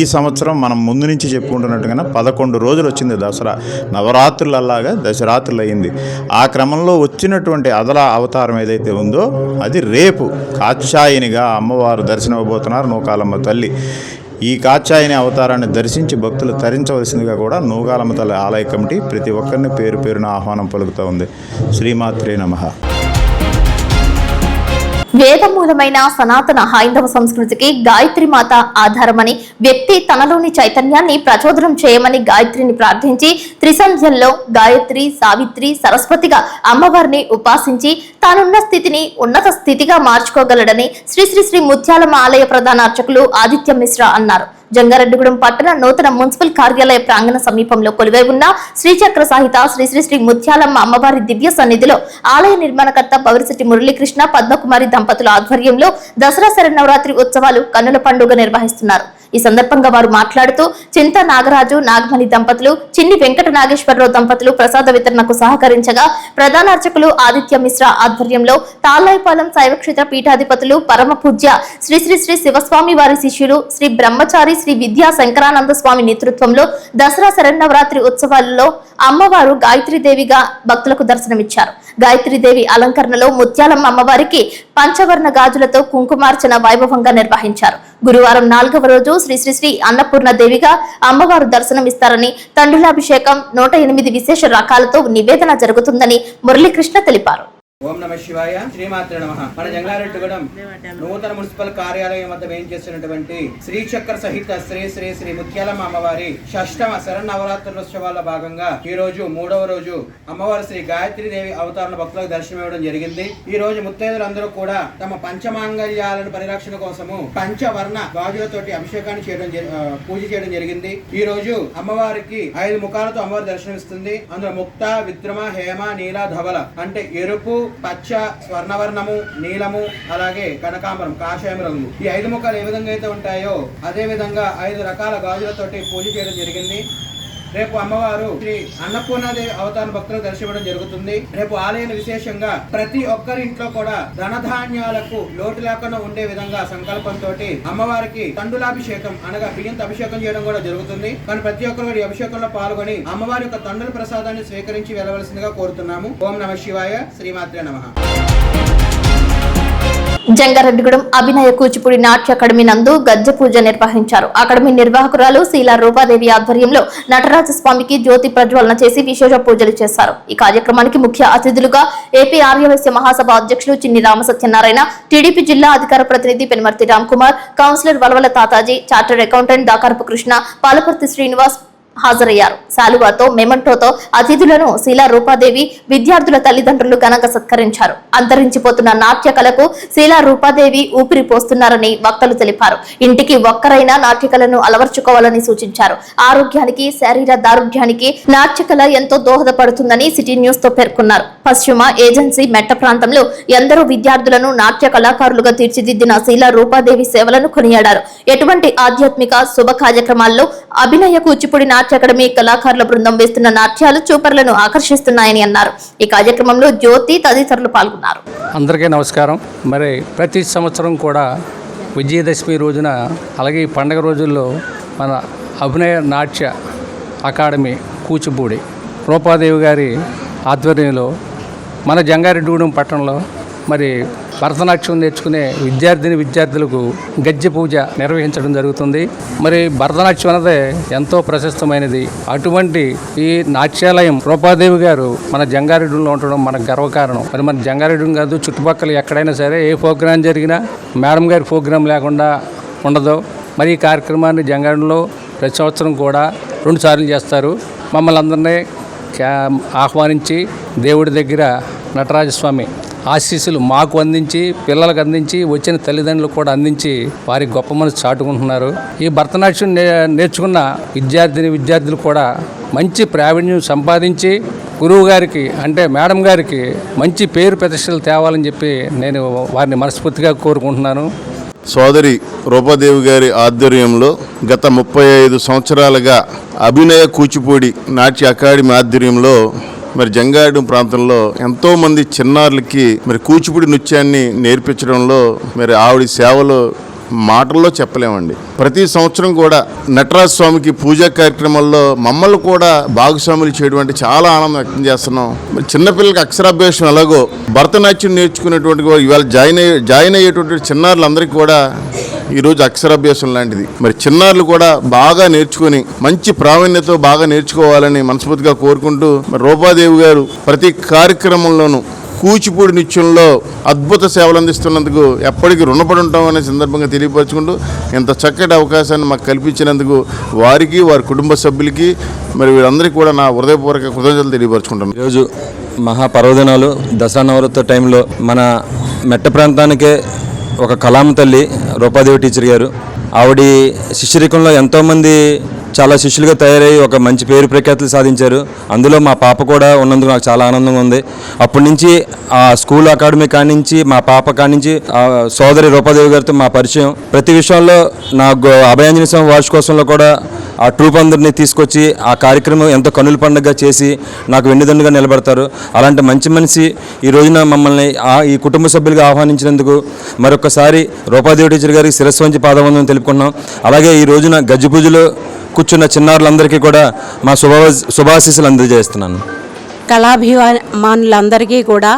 ఈ సంవత్సరం మనం ముందు నుంచి చెప్పుకుంటున్నట్టుగా 11 రోజులు వచ్చింది దసరా. నవరాత్రులలాగా దశరాత్రులు అయింది. ఆ క్రమంలో వచ్చినటువంటి అదలా అవతారం ఏదైతే ఉందో అది రేపు కాత్యాయనిగా అమ్మవారు దర్శనమివ్వబోతున్నారు నూకాలమ్మ తల్లి. ఈ కాత్యాయని అవతారాన్ని దర్శించి భక్తులు తరించవలసిందిగా కూడా నూకాలమ్మ తల్లి ఆలయ కమిటీ ప్రతి ఒక్కరిని పేరు పేరున ఆహ్వానం పలుకుతూ ఉంది. శ్రీమాత్రే నమః.
వేదమూలమైన సనాతన హైందవ సంస్కృతికి గాయత్రి మాత ఆధారమని, వ్యక్తి తనలోని చైతన్యాన్ని ప్రచోదనం చేయమని గాయత్రిని ప్రార్థించి త్రిసంధ్యల్లో గాయత్రి, సావిత్రి, సరస్వతిగా అమ్మవారిని ఉపాసించి తానున్న స్థితిని ఉన్నత స్థితిగా మార్చుకోగలడని శ్రీ శ్రీ శ్రీ ముత్యాలమ్మ ఆలయ ప్రధాన అర్చకులు ఆదిత్య మిశ్రా అన్నారు. జంగారెడ్డిగూడెం పట్టణ నూతన మున్సిపల్ కార్యాలయ ప్రాంగణ సమీపంలో కొలువై ఉన్న శ్రీచక్ర సహిత శ్రీ శ్రీ శ్రీ ముత్యాలమ్మ అమ్మవారి దివ్య సన్నిధిలో ఆలయ నిర్మాణకర్త పవిరిశెట్టి మురళీకృష్ణ, పద్మకుమారి దంపతుల ఆధ్వర్యంలో దసరా శరన్నవరాత్రి ఉత్సవాలు కన్నుల పండుగ నిర్వహిస్తున్నారు. ఈ సందర్భంగా వారు మాట్లాడుతూ చింత నాగరాజు, నాగమణి దంపతులు, చిన్ని వెంకట నాగేశ్వరరావు దంపతులు ప్రసాద వితరణకు సహకరించగా ప్రధాన అర్చకులు ఆదిత్య మిశ్రా ఆధ్వర్యంలో తాళ్లాయిపాలెం శైవక్షేత్ర పీఠాధిపతులు పరమ పూజ్య శ్రీ శ్రీ శ్రీ శివస్వామి వారి శిష్యులు శ్రీ బ్రహ్మచారి శ్రీ విద్యా శంకరానంద స్వామి నేతృత్వంలో దసరా శరన్నవరాత్రి ఉత్సవాలలో అమ్మవారు గాయత్రీదేవిగా భక్తులకు దర్శనమిచ్చారు. గాయత్రీదేవి అలంకరణలో ముత్యాలమ్మ అమ్మవారికి పంచవర్ణ గాజులతో కుంకుమార్చన వైభవంగా నిర్వహించారు. గురువారం 4వ రోజు శ్రీ శ్రీ శ్రీ అన్నపూర్ణ దేవిగా అమ్మవారు దర్శనమిస్తారని, తండ్రులాభిషేకం 108 విశేష రకాలతో నివేదన జరుగుతుందని మురళీకృష్ణ తెలిపారు.
ఓం నమ శివాయ. శ్రీమాత్రే నమః. మన జంగారెడ్డిగూడెం నూతన మున్సిపల్ కార్యాలయం వద్ద వేయించేసినటువంటి శ్రీచక్ర సహిత శ్రీ శ్రీ శ్రీ ముత్యాలమ్మ అమ్మవారి షష్టమ శరన్నవరాత్రోత్సవాల భాగంగా ఈ రోజు 3వ రోజు అమ్మవారి శ్రీ గాయత్రీదేవి అవతారణ భక్తులకు దర్శనం ఇవ్వడం జరిగింది. ఈ రోజు ముత్తైదులందరూ కూడా తమ పంచమాంగళ్యాలను పరిరక్షణ కోసము పంచవర్ణ గాజులతోటి అభిషేకాన్ని పూజ చేయడం జరిగింది. ఈ రోజు అమ్మవారికి 5 ముఖాలతో అమ్మవారి దర్శనం ఇస్తుంది. అందులో ముక్త, విద్రమ, హేమ, నీల, ధవల అంటే ఎరుపు, పచ్చ, స్వర్ణవర్ణము, నీలము, అలాగే కనకాంబరం, కాషాయం రంగు. ఈ 5 ముఖాలు ఏ విధంగా అయితే ఉంటాయో అదే విధంగా 5 రకాల గాజులతోటి పూజ చేయడం జరిగింది. రేపు అమ్మవారు శ్రీ అన్నపూర్ణాదేవి అవతార భక్తులకు దర్శించడం జరుగుతుంది. రేపు ఆలయంలో విశేషంగా ప్రతి ఒక్కరింట్లో కూడా ధనధాన్యాలకు లోటు లేకుండా ఉండే విధంగా సంకల్పంతో అమ్మవారికి తండులాభిషేకం అనగా బియ్యంతో అభిషేకం చేయడం కూడా జరుగుతుంది. కానీ ప్రతి ఒక్కరు ఈ అభిషేకంలో పాల్గొని అమ్మవారి యొక్క తండ్రుల ప్రసాదాన్ని స్వీకరించి వెళ్ళవలసిందిగా కోరుతున్నాము. ఓం నమః శివాయ. శ్రీమాత్రే నమః.
జంగారెడ్డిగూడెం అభినయ కూచిపూడి నాట్య అకాడమీ నందు గజ్జె పూజ నిర్వహించారు. అకాడమీ నిర్వాహకురాలు శీలా రూపాదేవి ఆధ్వర్యంలో నటరాజస్వామికి జ్యోతి ప్రజ్వలన చేసి విశేష పూజలు చేశారు. ఈ కార్యక్రమానికి ముఖ్య అతిథులుగా ఏపీ ఆర్యవైశ్య మహాసభ అధ్యక్షులు చిన్ని రామసత్యనారాయణ, టీడీపీ జిల్లా అధికార ప్రతినిధి Penumarthi Ram Kumar, councillor Valavala Tataji, chartered accountant Dakarapu Krishna, Palaparthi Srinivas హాజరయ్యారు. శాలువాతో మెమంటోతో అతిథులను శీలా రూపాదేవి విద్యార్థుల తల్లిదండ్రులు ఘనంగా సత్కరించారు. అంతరించిపోతున్న నాట్య కళకు శీలా రూపాదేవి ఊపిరి పోస్తున్నారని వక్తలు తెలిపారు. ఇంటికి ఒక్కరైనా నాట్య కళను అలవర్చుకోవాలని సూచించారు. ఆరోగ్యానికి, శరీర దారుఢ్యానికి నాట్య కళ ఎంతో దోహదపడుతుందని సిటీ న్యూస్ తో పేర్కొన్నారు. పశ్చిమ ఏజెన్సీ మెట్ట ప్రాంతంలో ఎందరో విద్యార్థులను నాట్య కళాకారులుగా తీర్చిదిద్దిన శీలా రూపాదేవి సేవలను కొనియాడారు. ఎటువంటి ఆధ్యాత్మిక శుభ కార్యక్రమాల్లో అభినయ కూచిపూడి నాట్య అకాడమీ కళాకారుల బృందం వేస్తున్న నాట్యాలు చూపర్లను ఆకర్షిస్తున్నాయని అన్నారు. ఈ కార్యక్రమంలో జ్యోతి తదితరులు పాల్గొన్నారు.
అందరికీ నమస్కారం. మరి ప్రతి సంవత్సరం కూడా విజయదశమి రోజున అలాగే ఈ పండగ రోజుల్లో మన అభినయ నాట్య అకాడమీ కూచిపూడి రూపాదేవి గారి ఆధ్వర్యంలో మన జంగారెడ్డిగూడెం పట్టణంలో మరి భరతనాట్యం నేర్చుకునే విద్యార్థులకు గజ్జె పూజ నిర్వహించడం జరుగుతుంది. మరి భరతనాట్యం అన్నది ఎంతో ప్రశస్తమైనది. అటువంటి ఈ నాట్యాలయం రూపాదేవి గారు మన జంగారెడ్డిలో ఉండడం మనకు గర్వకారణం. మరి మన జంగారెడ్డి కాదు, చుట్టుపక్కల ఎక్కడైనా సరే ఏ ప్రోగ్రాం జరిగినా మేడం గారి ప్రోగ్రాం లేకుండా ఉండదు. మరి ఈ కార్యక్రమాన్ని జంగారెడ్డిలో ప్రతి సంవత్సరం కూడా 2 సార్లు చేస్తారు. మమ్మల్ని అందరినీ ఆహ్వానించి దేవుడి దగ్గర నటరాజస్వామి ఆశీస్సులు మాకు అందించి, పిల్లలకు అందించి, వచ్చిన తల్లిదండ్రులకు కూడా అందించి వారి గొప్ప మనసు చాటుకుంటున్నారు. ఈ భరతనాట్యం నేర్చుకున్న విద్యార్థులు కూడా మంచి ప్రావీణ్యం సంపాదించి గురువు గారికి అంటే మేడం గారికి మంచి పేరు ప్రతిష్టలు తేవాలని చెప్పి నేను వారిని మనస్ఫూర్తిగా కోరుకుంటున్నాను.
సోదరి రూపాదేవి గారి ఆధ్వర్యంలో గత 35 సంవత్సరాలుగా అభినయ కూచిపూడి నాట్య అకాడమీ ఆధ్వర్యంలో మరి జంగారెడ్డి ప్రాంతంలో ఎంతోమంది చిన్నారులకి మరి కూచిపూడి నృత్యాన్ని నేర్పించడంలో మరి ఆవిడ సేవలు మాటల్లో చెప్పలేమండి. ప్రతి సంవత్సరం కూడా నటరాజ స్వామికి పూజా కార్యక్రమాల్లో మమ్మల్ని కూడా భాగస్వాములు చేయడం అంటే చాలా ఆనందం వ్యక్తం చేస్తున్నాం. మరి చిన్నపిల్లలకి అక్షరాభ్యాసం ఎలాగో భరతనాట్యం నేర్చుకునేటువంటి ఇవాళ జాయిన్ అయ్యేటువంటి చిన్నారులందరికీ కూడా ఈరోజు అక్షరాభ్యాసం లాంటిది. మరి చిన్నారులు కూడా బాగా నేర్చుకుని మంచి ప్రావీణ్యతతో బాగా నేర్చుకోవాలని మనస్ఫూర్తిగా కోరుకుంటూ మరి రూపాదేవి గారు ప్రతి కార్యక్రమంలోనూ కూచిపూడి నృత్యంలో అద్భుత సేవలు అందిస్తున్నందుకు ఎప్పటికీ రుణపడి ఉంటామనే సందర్భంగా తెలియపరచుకుంటూ ఇంత చక్కటి అవకాశాన్ని మాకు కల్పించినందుకు వారికి, వారి కుటుంబ సభ్యులకి మరి వీరందరికీ కూడా నా హృదయపూర్వక కృతజ్ఞతలు తెలియపరచుకుంటున్నాను.
ఈరోజు మహాపర్వదినాలు దసరా నవరాత్రి టైంలో మన మెట్ట ప్రాంతానికే ఒక కళామ తల్లి రూపాదేవి టీచర్ గారు, ఆవిడ శిష్యరికంలో ఎంతోమంది చాలా శిష్యులుగా తయారయ్యి ఒక మంచి పేరు ప్రఖ్యాతులు సాధించారు. అందులో మా పాప కూడా ఉన్నందుకు నాకు చాలా ఆనందంగా ఉంది. అప్పటి నుంచి ఆ స్కూల్ అకాడమీ కానించి మా పాప కానించి సోదరి రూపాదేవి గారితో మా పరిచయం. ప్రతి విషయంలో నాకు అభయాంజనేయ స్వామి వార్షికోత్సవంలో కూడా ఆ ట్రూప్ అందరినీ తీసుకొచ్చి ఆ కార్యక్రమం ఎంతో కన్నుల పండుగగా చేసి నాకు వెన్నుదన్నుగా నిలబడతారు. అలాంటి మంచి మనిషి ఈ రోజున మమ్మల్ని ఈ కుటుంబ సభ్యులుగా ఆహ్వానించినందుకు మరొకసారి రూపాదేవి టీచర్ గారికి శిరస్సు వంచి పాదవందనం తెలుపుకున్నాం. అలాగే ఈ రోజున గజ్జె పూజలో కూర్చున్న చిన్నారులందరికీ కూడా మా శుభాశీస్సులు అందజేస్తున్నాను.
కళాభిమానులందరికీ కూడా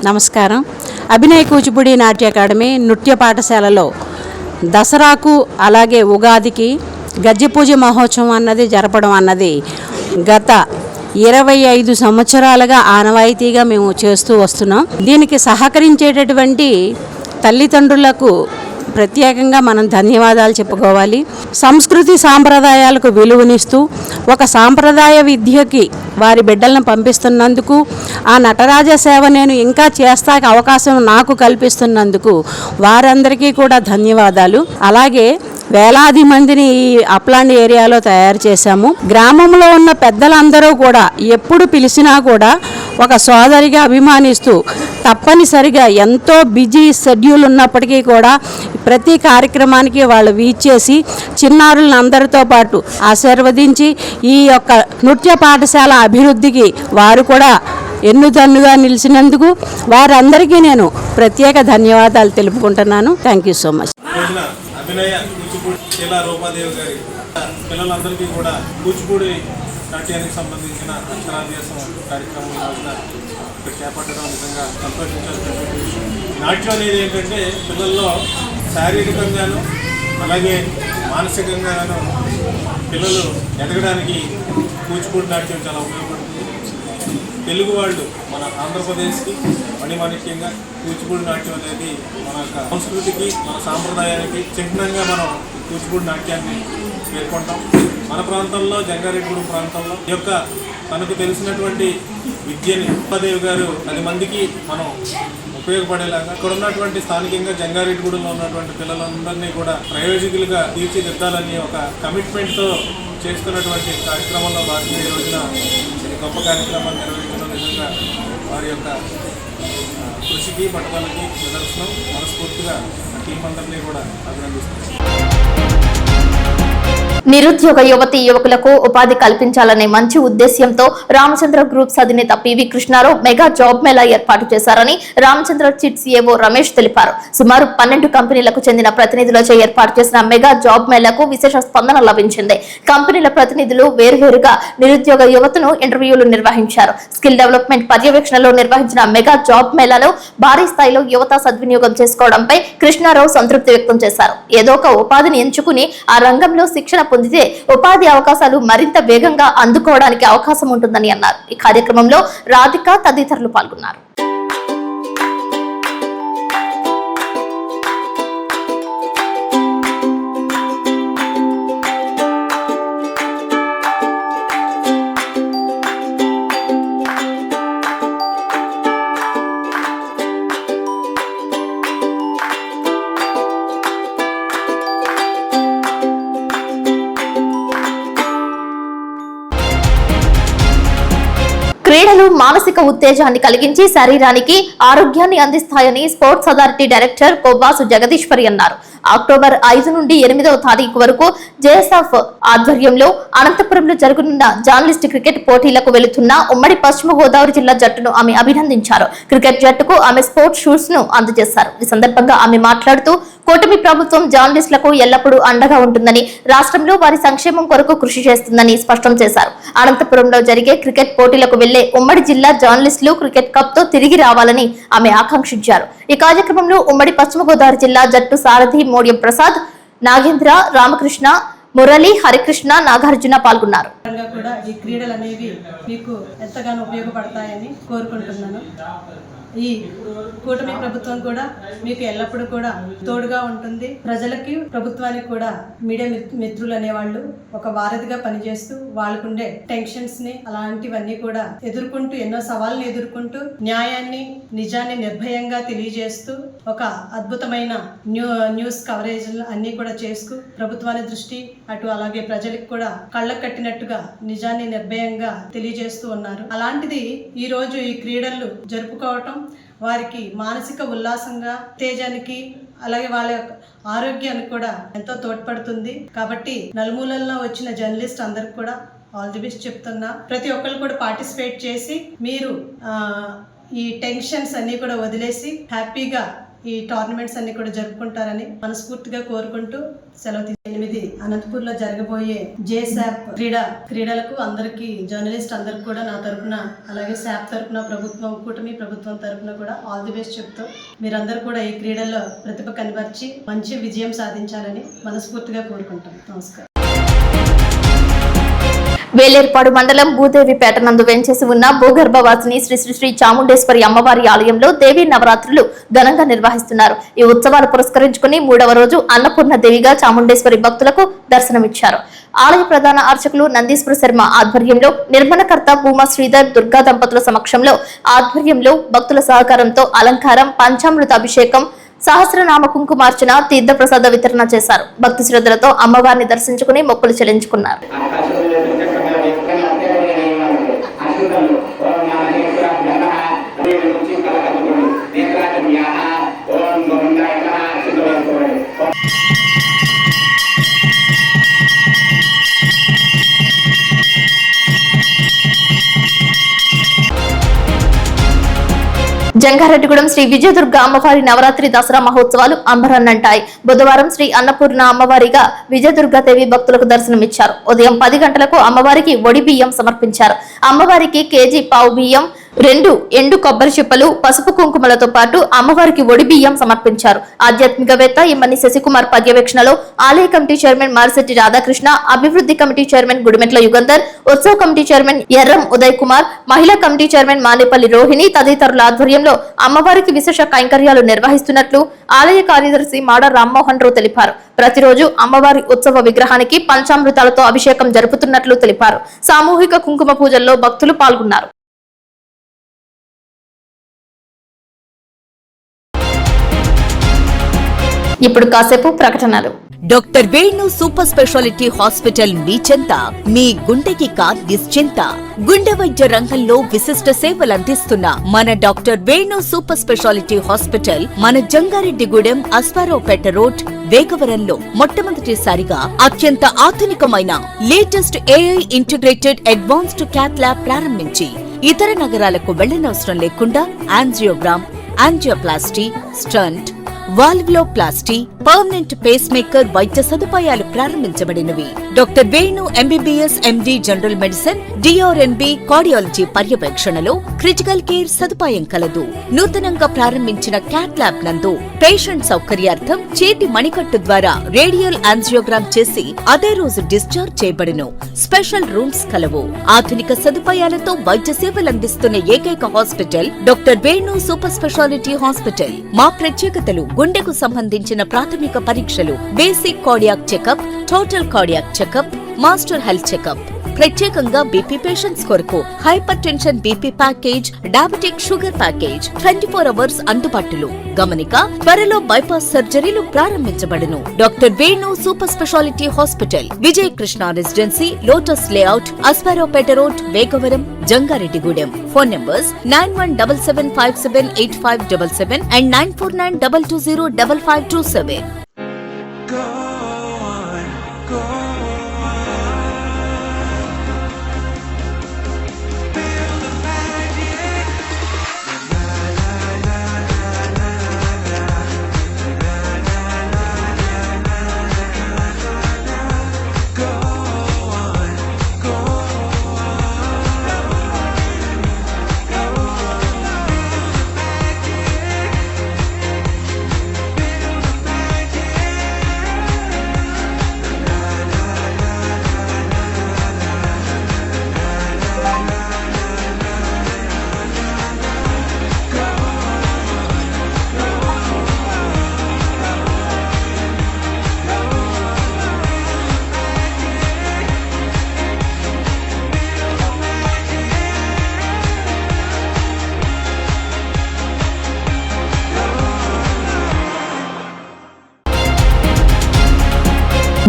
నమస్కారం. అభినయ కూచిపూడి నాట్య అకాడమీ నృత్య పాఠశాలలో దసరాకు అలాగే ఉగాదికి గజ్జె పూజ మహోత్సవం అన్నది జరపడం అన్నది గత 25 సంవత్సరాలుగా ఆనవాయితీగా మేము చేస్తూ వస్తున్నాం. దీనికి సహకరించేటటువంటి తల్లిదండ్రులకు ప్రత్యేకంగా మనం ధన్యవాదాలు చెప్పుకోవాలి. సంస్కృతి సాంప్రదాయాలకు విలువనిస్తూ ఒక సాంప్రదాయ విద్యకి వారి బిడ్డలను పంపిస్తున్నందుకు, ఆ నటరాజ సేవ నేను ఇంకా చేస్తాక అవకాశం నాకు కల్పిస్తున్నందుకు వారందరికీ కూడా ధన్యవాదాలు. అలాగే వేలాది మందిని ఈ అప్లాండ్ ఏరియాలో తయారు చేశాము. గ్రామంలో ఉన్న పెద్దలందరూ కూడా ఎప్పుడు పిలిచినా కూడా ఒక సోదరిగా అభిమానిస్తూ తప్పనిసరిగా ఎంతో బిజీ షెడ్యూల్ ఉన్నప్పటికీ కూడా ప్రతి కార్యక్రమానికి వాళ్ళు వీచేసి చిన్నారులను అందరితో పాటు ఆశీర్వదించి ఈ యొక్క నృత్య పాఠశాల అభివృద్ధికి వారు కూడా ఎన్నుదన్నుగా నిలిచినందుకు వారందరికీ నేను ప్రత్యేక ధన్యవాదాలు తెలుపుకుంటున్నాను. Thank you so much.
Abhinaya Kuchipudi Sheela Roopadevi గారి పిల్లలందరికీ కూడా కూచిపూడి నాట్యానికి సంబంధించిన అక్షరాభ్యాసం కార్యక్రమం రోజున ఇక్కడ చేపట్టడం నిజంగా సంతోషించాల్సినటువంటి విషయం. నాట్యం అనేది ఏంటంటే పిల్లల్లో శారీరకంగాను అలాగే మానసికంగాను పిల్లలు ఎదగడానికి కూచిపూడి నాట్యం చాలా ఉపయోగపడుతుంది. తెలుగు వాళ్ళు మన ఆంధ్రప్రదేశ్కి మణిమాణిక్యంగా కూచిపూడి నాట్యం అనేది మన యొక్క సంస్కృతికి మన సాంప్రదాయానికి చిహ్నంగా మనం కూచిపూడి నాట్యాన్ని పేర్కొంటాం. మన ప్రాంతంలో జంగారెడ్డిగూడెం ప్రాంతంలో ఈ యొక్క తనకు తెలిసినటువంటి విద్యని రూపాదేవి గారు 10 మందికి మనం ఉపయోగపడేలాగా ఇక్కడ ఉన్నటువంటి స్థానికంగా జంగారెడ్డిగూడెంలో ఉన్నటువంటి పిల్లలందరినీ కూడా ప్రయోజకులుగా తీర్చిదిద్దాలని ఒక కమిట్మెంట్తో చేస్తున్నటువంటి కార్యక్రమంలో భాగంగా ఈ రోజున గొప్ప కార్యక్రమాన్ని నిర్వహించడం నిజంగా వారి యొక్క కృషికి పట్టుదలకి నిదర్శనం. మనస్ఫూర్తిగా టీం అందరినీ కూడా అభినందిస్తున్నాం.
నిరుద్యోగ యువతీ యువకులకు ఉపాధి కల్పించాలనే మంచి ఉద్దేశ్యంతో రామచంద్ర గ్రూప్స్ అధినేత PV Krishnarao mega job mela ఏర్పాటు చేశారని రామచంద్ర చిట్స్ ఏవో రమేష్ తెలిపారు. సుమారు 12 కంపెనీలకు చెందిన ప్రతినిధులచే ఏర్పాటు చేసిన మెగా జాబ్ మేళాకు విశేష స్పందన లభించింది. కంపెనీల ప్రతినిధులు వేర్వేరుగా నిరుద్యోగ యువతను ఇంటర్వ్యూలు నిర్వహించారు. స్కిల్ డెవలప్మెంట్ పర్యవేక్షణలో నిర్వహించిన మెగా జాబ్ మేళాలో భారీ స్థాయిలో యువత సద్వినియోగం చేసుకోవడంపై కృష్ణారావు సంతృప్తి వ్యక్తం చేశారు. ఏదో ఒక ఉపాధిని ఎంచుకుని ఆ రంగంలో శిక్షణ పొందితే ఉపాధి అవకాశాలు మరింత వేగంగా అందుకోవడానికి అవకాశం ఉంటుందని అన్నారు. ఈ కార్యక్రమంలో రాధిక తదితరులు పాల్గొన్నారు. క్రీడలు మానసిక ఉత్తేజాన్ని కలిగించి శరీరానికి ఆరోగ్యాన్ని అందిస్తాయని sports authority director Kovvasu Jagadeeswari అన్నారు. అక్టోబర్ 5 నుండి 8వ తారీఖు వరకు జేఎస్ఎఫ్ ఆధ్వర్యంలో అనంతపురంలో జరగనున్న జర్నలిస్ట్ క్రికెట్ పోటీలకు వెళుతున్న ఉమ్మడి పశ్చిమ గోదావరి జిల్లా జట్టును ఆమె అభినందించారు. క్రికెట్ జట్టుకు ఆమె స్పోర్ట్స్ షూస్ ను అందజేశారు. ఈ సందర్భంగా ఆమె మాట్లాడుతూ కూటమి ప్రభుత్వం జర్నలిస్టులకు ఎల్లప్పుడూ అండగా ఉంటుందని, రాష్ట్రంలో వారి సంక్షేమం కొరకు కృషి చేస్తుందని స్పష్టం చేశారు. అనంతపురంలో జరిగే క్రికెట్ పోటీలకు వెళ్లే ఉమ్మడి జిల్లా జర్నలిస్టులు క్రికెట్ కప్ తో తిరిగి రావాలని ఆమె ఆకాంక్షించారు. ఈ కార్యక్రమంలో ఉమ్మడి పశ్చిమ గోదావరి జిల్లా జట్టు సారథి మోడియం ప్రసాద్, నాగేంద్ర, రామకృష్ణ, మురళి, హరికృష్ణ, నాగార్జున పాల్గొన్నారు.
ఈ క్రీడలు అనేవి మీకు ఎంతగానో ఉపయోగపడతాయని కోరుకుంటున్నాను. ఈ కూటమి ప్రభుత్వం కూడా మీకు ఎల్లప్పుడూ కూడా తోడుగా ఉంటుంది. ప్రజలకి ప్రభుత్వానికి కూడా మీడియా మిత్రులు అనేవాళ్ళు ఒక వారధిగా పనిచేస్తూ వాళ్ళకుండే టెన్షన్స్ ని అలాంటివన్నీ కూడా ఎదుర్కొంటూ ఎన్నో సవాళ్ళని ఎదుర్కొంటూ న్యాయాన్ని నిజాన్ని నిర్భయంగా తెలియజేస్తూ ఒక అద్భుతమైన న్యూస్ కవరేజ్ అన్ని కూడా చేస్తూ ప్రభుత్వాన్ని దృష్టి అటు అలాగే ప్రజలకు కూడా కళ్ళకు కట్టినట్టుగా నిజాన్ని నిర్భయంగా తెలియజేస్తూ ఉన్నారు. అలాంటిది ఈ రోజు ఈ క్రీడలు జరుపుకోవటం వారికి మానసిక ఉల్లాసంగా తేజానికి అలాగే వాళ్ళ యొక్క ఆరోగ్యానికి కూడా ఎంతో తోడ్పడుతుంది. కాబట్టి నలుమూలల్లో వచ్చిన జర్నలిస్ట్ అందరికి కూడా ఆల్ ది బెస్ట్ చెప్తున్నా. ప్రతి ఒక్కరు కూడా పార్టిసిపేట్ చేసి మీరు ఈ టెన్షన్స్ అన్ని కూడా వదిలేసి హ్యాపీగా ఈ టోర్నమెంట్స్ అన్ని కూడా జరుపుకుంటారని మనస్ఫూర్తిగా కోరుకుంటూ సెలవు. 8 అనంతపూర్లో జరగబోయే జేఎస్ఎఫ్ క్రీడలకు అందరికీ జర్నలిస్ట్ అందరికి కూడా నా తరఫున అలాగే శాప్ తరఫున ప్రభుత్వం కూటమి ప్రభుత్వం తరఫున కూడా ఆల్ ది బెస్ట్ చెప్తూ మీరందరూ కూడా ఈ క్రీడల్లో ప్రతిభ కనబర్చి మంచి విజయం సాధించాలని మనస్ఫూర్తిగా కోరుకుంటాను. నమస్కారం.
వేలేరుపాడు మండలం భూదేవిపేట నందు వెంచేసి ఉన్న భూగర్భవాసిని శ్రీ శ్రీ శ్రీ చాముండేశ్వరి అమ్మవారి ఆలయంలో దేవీ నవరాత్రులు ఘనంగా నిర్వహిస్తున్నారు. ఈ ఉత్సవాలు పురస్కరించుకుని 3వ రోజు అన్నపూర్ణ దేవిగా చాముండేశ్వరి భక్తులకు దర్శనమిచ్చారు. ఆలయ ప్రధాన అర్చకులు నందీశ్వర శర్మ ఆధ్వర్యంలో, నిర్మాణకర్త భూమా శ్రీధర్, దుర్గా దంపతుల సమక్షంలో ఆధ్వర్యంలో భక్తుల సహకారంతో అలంకారం, పంచామృత అభిషేకం, సహస్రనామ కుంకుమార్చన, తీర్థప్రసాద వితరణ చేశారు. భక్తి శ్రద్ధలతో అమ్మవారిని దర్శించుకుని మొక్కులు చెల్లించుకున్నారు.
అశుద్ధం
జంగారెడ్డిగూడెం శ్రీ విజయదుర్గ అమ్మవారి నవరాత్రి దసరా మహోత్సవాలు అంబరాన్నంటాయి. బుధవారం శ్రీ అన్నపూర్ణ అమ్మవారిగా విజయదుర్గాదేవి భక్తులకు దర్శనమిచ్చారు. ఉదయం 10 గంటలకు అమ్మవారికి ఒడి బియ్యం సమర్పించారు. అమ్మవారికి కేజీ పావు బియ్యం, 2 ఎండు కొబ్బరి చిప్పలు, పసుపు కుంకుమలతో పాటు అమ్మవారికి ఒడి బియ్యం సమర్పించారు. ఆధ్యాత్మికవేత్త ఇమ్మని శశికుమార్ పర్యవేక్షణలో ఆలయ కమిటీ చైర్మన్ మారిశెట్టి రాధాకృష్ణ, అభివృద్ధి కమిటీ చైర్మన్ గుడిమెట్ల యుగంధర్, ఉత్సవ కమిటీ చైర్మన్ ఎర్రం ఉదయ్ కుమార్, మహిళా కమిటీ చైర్మన్ మానేపల్లి రోహిణి తదితరుల ఆధ్వర్యంలో అమ్మవారికి విశేష కైంకర్యాలు నిర్వహిస్తున్నట్లు ఆలయ కార్యదర్శి మాడ రామ్మోహన్ రావు తెలిపారు. ప్రతిరోజు అమ్మవారి ఉత్సవ విగ్రహానికి పంచామృతాలతో అభిషేకం జరుపుతున్నట్లు తెలిపారు. సామూహిక కుంకుమ పూజల్లో భక్తులు పాల్గొన్నారు. ఇప్పుడు కాసేపు ప్రకటనలు.
Doctor Venu super speciality hospital మీ చెంత, మీ గుండెకి నిశ్చింత. గుండె వైద్య రంగంలో విశిష్ట సేవలు అందిస్తున్న మన doctor Venu super speciality hospital మన జంగారెడ్డిగూడెం అస్పారావుపేట రోడ్ వేగవరంలో మొట్టమొదటిసారిగా అత్యంత ఆధునికమైన latest AI integrated advanced cath lab ప్రారంభించి ఇతర నగరాలకు వెళ్లనవసరం లేకుండా angiogram, angioplasty, stent, valvuloplasty, permanent pacemaker వైద్య సదుపాయాలు ప్రారంభించబడినవి. Doctor Venu MBBS MD general medicine, DrNB cardiology పర్యవేక్షణలో క్రిటికల్ కేర్ సదుపాయం కలదు. నూతనంగా ప్రారంభించిన క్యాట్ ల్యాబ్ నందు పేషెంట్ సౌకర్యార్థం చేతి మణికట్టు ద్వారా రేడియల్ యాంజియోగ్రామ్ చేసి అదే రోజు డిశ్చార్జ్ చేయబడును. స్పెషల్ రూమ్స్ కలవు. ఆధునిక సదుపాయాలతో వైద్య సేవలు అందిస్తున్న ఏకైక hospital doctor Venu super speciality hospital. మా ప్రత్యేకతలు: గుండెకు సంబంధించిన ప్రాథమిక పరీక్షలు, basic cardiac checkup, total cardiac checkup, master health checkup. ప్రత్యేకంగా బీపీ పేషెంట్స్ కొరకు hypertension BP package, diabetic sugar package 24 hours అందుబాటులో. గమనిక: త్వరలో బైపాస్ సర్జరీలు ప్రారంభించబడును. Doctor Venu super speciality hospital, Vijaya Krishna residency, lotus layout, Aswaraopeta road, Vegavaram, Jangareddygudem. Phone numbers 9177578577 and 9492205527.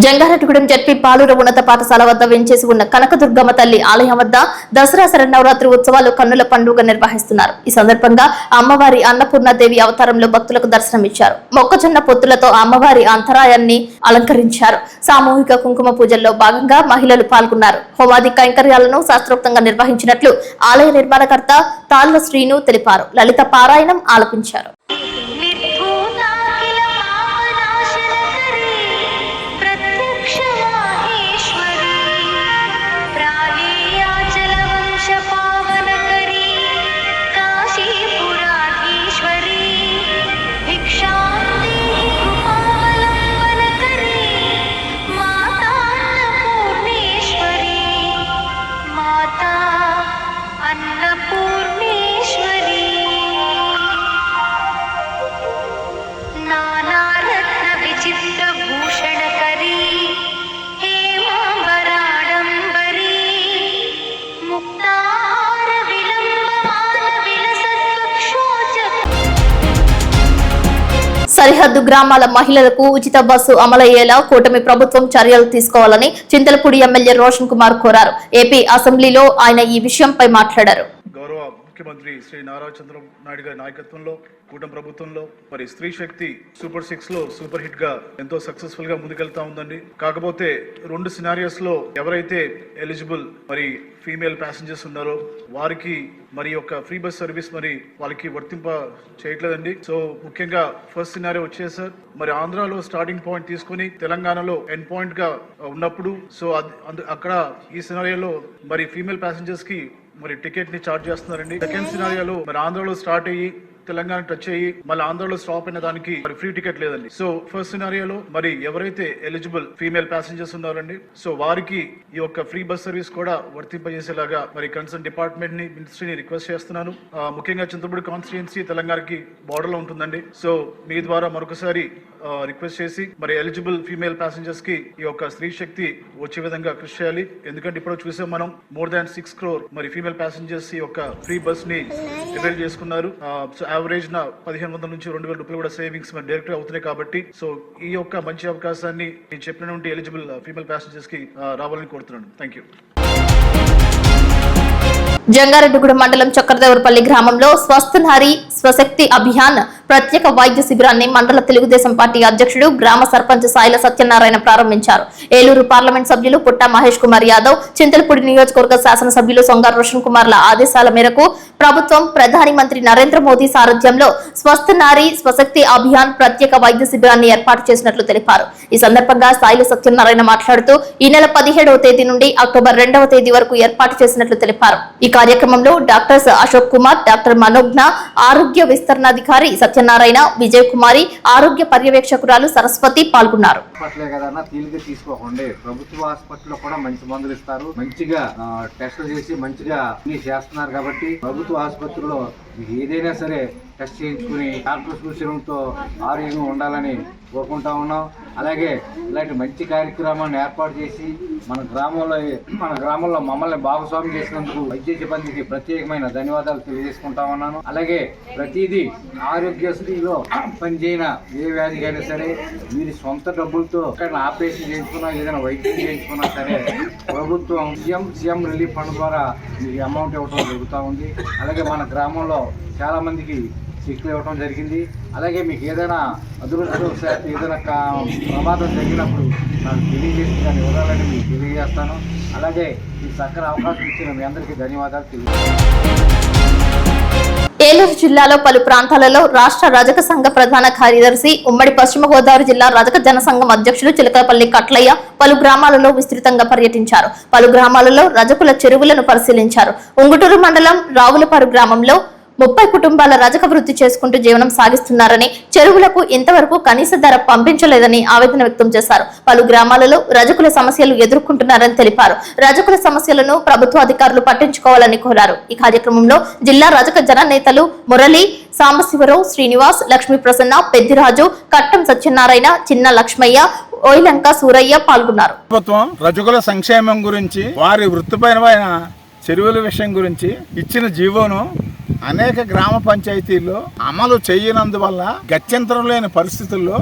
Jangareddygudem ZP Paluru ఉన్నత పాఠశాల వద్ద వెంచేసి ఉన్న కనకదుర్గమ్మ తల్లి ఆలయం వద్ద దసరా శరన్నవరాత్రి ఉత్సవాలు కన్నుల పండుగ నిర్వహిస్తున్నారు. ఈ సందర్భంగా అమ్మవారి అన్నపూర్ణాదేవి అవతారంలో భక్తులకు దర్శనమిచ్చారు. మొక్కజొన్న పొత్తులతో అమ్మవారి అంతరాయాన్ని అలంకరించారు. సామూహిక కుంకుమ పూజల్లో భాగంగా మహిళలు పాల్గొన్నారు. హోమాది కైంకర్యాలను శాస్త్రోక్తంగా నిర్వహించినట్లు ఆలయ నిర్మాణకర్త తాళ్ల శ్రీను తెలిపారు. లలిత పారాయణం ఆలపించారు. సరిహద్దు గ్రామాల మహిళలకు ఉచిత బస్సు అమలయ్యేలా కూటమి ప్రభుత్వం చర్యలు తీసుకోవాలని చింతలపూడి ఎమ్మెల్యే రోషన్ కుమార్ కోరారు. ఏపీ అసెంబ్లీలో ఆయన ఈ విషయంపై మాట్లాడారు.
గౌరవ ముఖ్యమంత్రి శ్రీ నారా చంద్రబాబు నాయుడు గారి నాయకత్వంలో కూటమి ప్రభుత్వంలో మరి స్త్రీ శక్తి సూపర్ 6 లో సూపర్ హిట్ గా ఎంతో సక్సెస్ఫుల్ గా ముందుకెళ్తా ఉందండి. కాకపోతే 2 సినారియోస్ లో ఎవరైతే ఎలిజిబుల్ మరి ఫీమేల్ ప్యాసింజర్స్ ఉన్నారో వారికి మరి యొక్క ఫ్రీ బస్ సర్వీస్ మరి వాళ్ళకి వర్తింప చేయట్లేదండి. సో ముఖ్యంగా ఫస్ట్ సినారియో వచ్చేది సార్, మరి ఆంధ్రాలో స్టార్టింగ్ పాయింట్ తీసుకుని తెలంగాణలో ఎండ్ పాయింట్ గా ఉన్నప్పుడు సో అక్కడ ఈ సినారియోలో మరి ఫీమేల్ ప్యాసింజర్స్ కి మరి టికెట్ ని చార్జ్ చేస్తున్నారండి. సెకండ్ సినారియోలో మరి ఆంధ్రాలో స్టార్ట్ అయ్యి తెలంగాణ టచ్ అయ్యి మళ్ళీ ఆంధ్రాలో స్టాప్ అయిన దానికి మరి ఫ్రీ టికెట్ లేదండి. సో ఫస్ట్ సినారియోలో మరి ఎవరైతే ఎలిజిబుల్ ఫీమేల్ ప్యాసింజర్స్ ఉన్నారండి సో వారికి ఈ యొక్క ఫ్రీ బస్ సర్వీస్ కూడా వర్తింపజేసేలాగా మరి కన్సర్న్ డిపార్ట్మెంట్ ని మినిస్ట్రీని రిక్వెస్ట్ చేస్తున్నాను. ముఖ్యంగా చింతపూడి కాన్స్టిట్యుయెన్సీ తెలంగాణకి బార్డర్ లో ఉంటుందండి. సో మీ ద్వారా మరొకసారి రిక్వెస్ట్ చేసి మరి ఎలిజిబుల్ ఫీమేల్ ప్యాసింజర్స్ కి ఈ యొక్క స్త్రీ శక్తి వచ్చే విధంగా కృషి చేయాలి. ఎందుకంటే ఇప్పుడు చూసాం మనం మోర్ దాన్ 6 crore మరి ఫీమేల్ ప్యాసింజర్స్ ఈ యొక్క ఫ్రీ బస్ ని అవైల్ చేసుకున్నారు. సో యావరేజ్ నా 1500 నుంచి 2000 రూపాయలు కూడా సేవింగ్స్ మరి డైరెక్ట్ అవుతున్నాయి. కాబట్టి సో ఈ యొక్క మంచి అవకాశాన్ని నేను చెప్పినటువంటి ఎలిజిబుల్ ఫీమేల్ ప్యాసింజర్స్ కి రావాలని కోరుతున్నాను. Thank you.
జంగారెడ్డిగూడెం మండలం చక్రదేవరపల్లి గ్రామంలో స్వస్థ నారీ స్వశక్తి అభియాన్ ప్రత్యేక వైద్య శిబిరాన్ని మండల తెలుగుదేశం పార్టీ అధ్యక్షుడు గ్రామ సర్పంచ్ సాయిల సత్యనారాయణ ప్రారంభించారు. ఏలూరు పార్లమెంట్ సభ్యులు పుట్ట మహేష్ కుమార్ యాదవ్, చింతలపూడి నియోజకవర్గ శాసనసభ్యులు సొంగారు రోషన్ కుమార్ల ఆదేశాల మేరకు ప్రభుత్వం ప్రధాని మంత్రి నరేంద్ర మోదీ సారథ్యంలో స్వస్థ నారీ స్వశక్తి అభియాన్ ప్రత్యేక వైద్య శిబిరాన్ని ఏర్పాటు చేసినట్లు తెలిపారు. ఈ సందర్భంగా సాయిల సత్యనారాయణ మాట్లాడుతూ ఈ నెల 17వ తేదీ నుండి అక్టోబర్ 2వ తేదీ వరకు ఏర్పాటు చేసినట్లు తెలిపారు. ఈ కార్యక్రమంలో డాక్టర్స్ అశోక్ కుమార్, డాక్టర్ మనోజ్ఞ, ఆరోగ్య విస్తరణాధికారి సత్యనారాయణ, విజయ్ కుమారి, ఆరోగ్య పర్యవేక్షకురాలు సరస్వతి పాల్గొన్నారు.
తీసుకోకండి, ప్రభుత్వ హాస్పిటల్లో కూడా మంచి మందులు ఇస్తారు, మంచిగా టెస్టులు చేసి మంచిగా చేస్తున్నారు. కాబట్టి ప్రభుత్వ ఆసుపత్రిలో ఏదైనా సరే టెస్ట్ చేయించుకుని డాక్టర్ సూచనలతో ఆరోగ్యంగా ఉండాలని కోరుకుంటా ఉన్నాం. అలాగే ఇలాంటి మంచి కార్యక్రమాన్ని ఏర్పాటు చేసి మన గ్రామంలో మమ్మల్ని భాగస్వామ్యం చేసినందుకు వైద్య సిబ్బందికి ప్రత్యేకమైన ధన్యవాదాలు తెలియజేసుకుంటా ఉన్నాను. అలాగే ప్రతిదీ ఆరోగ్యశ్రీలో పనిచేయన ఏ వ్యాధికైనా సరే మీరు సొంత డబ్బులతో ఎక్కడైనా ఆపరేషన్ చేయించుకున్నా ఏదైనా వైద్యం చేయించుకున్నా సరే ప్రభుత్వం సీఎం రిలీఫ్ ఫండ్ ద్వారా మీకు అమౌంట్ ఇవ్వడం జరుగుతూ ఉంది. అలాగే మన గ్రామంలో చాలా మందికి చెక్లు ఇవ్వడం జరిగింది. అలాగే మీకు ఏదైనా అదృష్టవశాత్తు ఏదైనా ప్రమాదం జరిగినప్పుడు నాకు తెలియజేసి దాని వివరాలని మీకు తెలియజేస్తాను. అలాగే ఈ చక్కని అవకాశం ఇచ్చిన మీ అందరికీ ధన్యవాదాలు తెలియజేస్తాను.
ఏలూరు జిల్లాలో పలు ప్రాంతాలలో రాష్ట్ర రజక సంఘ ప్రధాన కార్యదర్శి, ఉమ్మడి పశ్చిమ గోదావరి జిల్లా రజక జనసంఘం అధ్యక్షులు చిలకలపల్లి కట్లయ్య పలు గ్రామాలలో విస్తృతంగా పర్యటించారు. పలు గ్రామాలలో రజకుల చెరువులను పరిశీలించారు. ఉంగుటూరు మండలం రావులపారు గ్రామంలో 30 కుటుంబాల రజక వృత్తి చేసుకుంటూ జీవనం సాగిస్తున్నారని, చెరువులకు ఇంతవరకు కనీస ధర పంపించలేదని ఆవేదన వ్యక్తం చేశారు. పలు గ్రామాలలో రజకుల సమస్యలు ఎదుర్కొంటున్నారని తెలిపారు. రజకుల సమస్యలను ప్రభుత్వ అధికారులు పట్టించుకోవాలని కోరారు. ఈ కార్యక్రమంలో జిల్లా రజక జన నేతలు మురళి, సాంబశివరావు, శ్రీనివాస్, లక్ష్మీ ప్రసన్న, పెద్దిరాజు, కట్టం సత్యనారాయణ, చిన్న లక్ష్మయ్య, ఓయిలంక సూరయ్య పాల్గొన్నారు.
ప్రభుత్వం రజకుల సంక్షేమం గురించి, వారి వృత్తిపరమైన చెరువుల విషయం గురించి ఇచ్చిన జీవోను అనేక గ్రామ పంచాయతీల్లో అమలు చేయనందువల్ల గత్యంతరం లేని పరిస్థితుల్లో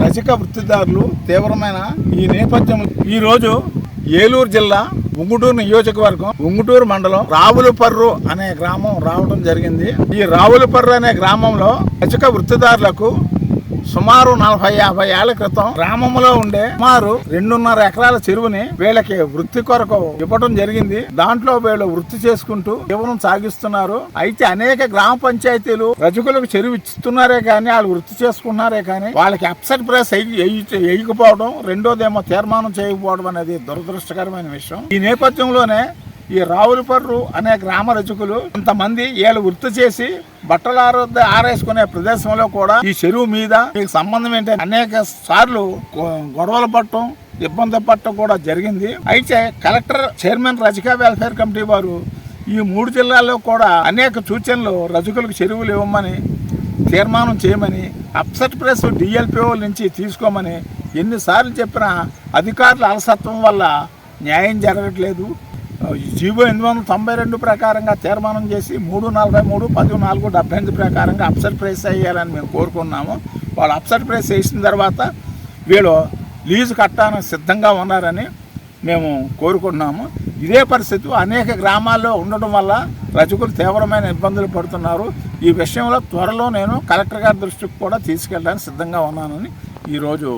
రజక వృత్తిదారులు తీవ్రమైన ఈ నేపథ్యం ఈరోజు ఏలూరు జిల్లా ఉంగుటూరు నియోజకవర్గం ఉంగుటూరు మండలం రావులపర్రు అనే గ్రామం రావడం జరిగింది. ఈ రావులపర్రు అనే గ్రామంలో రజక వృత్తిదారులకు సుమారు 40-50 ఏళ్ల క్రితం గ్రామంలో ఉండే సుమారు 2.5 ఎకరాల చెరువుని వీళ్ళకి వృత్తి కొరకు ఇవ్వడం జరిగింది. దాంట్లో వీళ్ళు వృత్తి చేసుకుంటూ జీవనం సాగిస్తున్నారు. అయితే అనేక గ్రామ పంచాయతీలు రజకులకు చెరువు ఇస్తున్నారే కానీ వాళ్ళు వృత్తి చేసుకున్నారే కానీ వాళ్ళకి అప్సెట్ ప్రైస్ వేయకపోవడం, రెండోదేమో తీర్మానం చేయకపోవడం అనేది దురదృష్టకరమైన విషయం. ఈ నేపథ్యంలోనే ఈ రావులపర్రు అనే గ్రామ రజకులు కొంతమంది వీళ్ళు వృత్తి చేసి బట్టలు ఆరేసుకునే ప్రదేశంలో కూడా ఈ చెరువు మీద మీకు సంబంధం ఏంటంటే అనేక సార్లు గొడవలు పట్టడం, ఇబ్బంది పట్టడం కూడా జరిగింది. అయితే కలెక్టర్, చైర్మన్ రజకా వెల్ఫేర్ కమిటీ వారు ఈ 3 జిల్లాల్లో కూడా అనేక సూచనలు రజకులకు చెరువులు ఇవ్వమని, తీర్మానం చేయమని, అప్సెట్ ప్రెస్ డిఎల్పిఓ నుంచి తీసుకోమని ఎన్నిసార్లు చెప్పినా అధికారుల అలసత్వం వల్ల న్యాయం జరగట్లేదు. జీవో 892 ప్రకారంగా తీర్మానం చేసి 343, 14, 78 ప్రకారంగా అప్సెట్ ప్రైస్ వేయాలని మేము కోరుకున్నాము. వాళ్ళు అప్సెట్ ప్రైస్ వేసిన తర్వాత వీళ్ళు లీజు కట్టడానికి సిద్ధంగా ఉన్నారని మేము కోరుకుంటున్నాము. ఇదే పరిస్థితి అనేక గ్రామాల్లో ఉండటం వల్ల రజకులు తీవ్రమైన ఇబ్బందులు పడుతున్నారు. ఈ విషయంలో త్వరలో నేను కలెక్టర్ గారి దృష్టికి కూడా తీసుకెళ్ళడానికి సిద్ధంగా ఉన్నానని ఈరోజు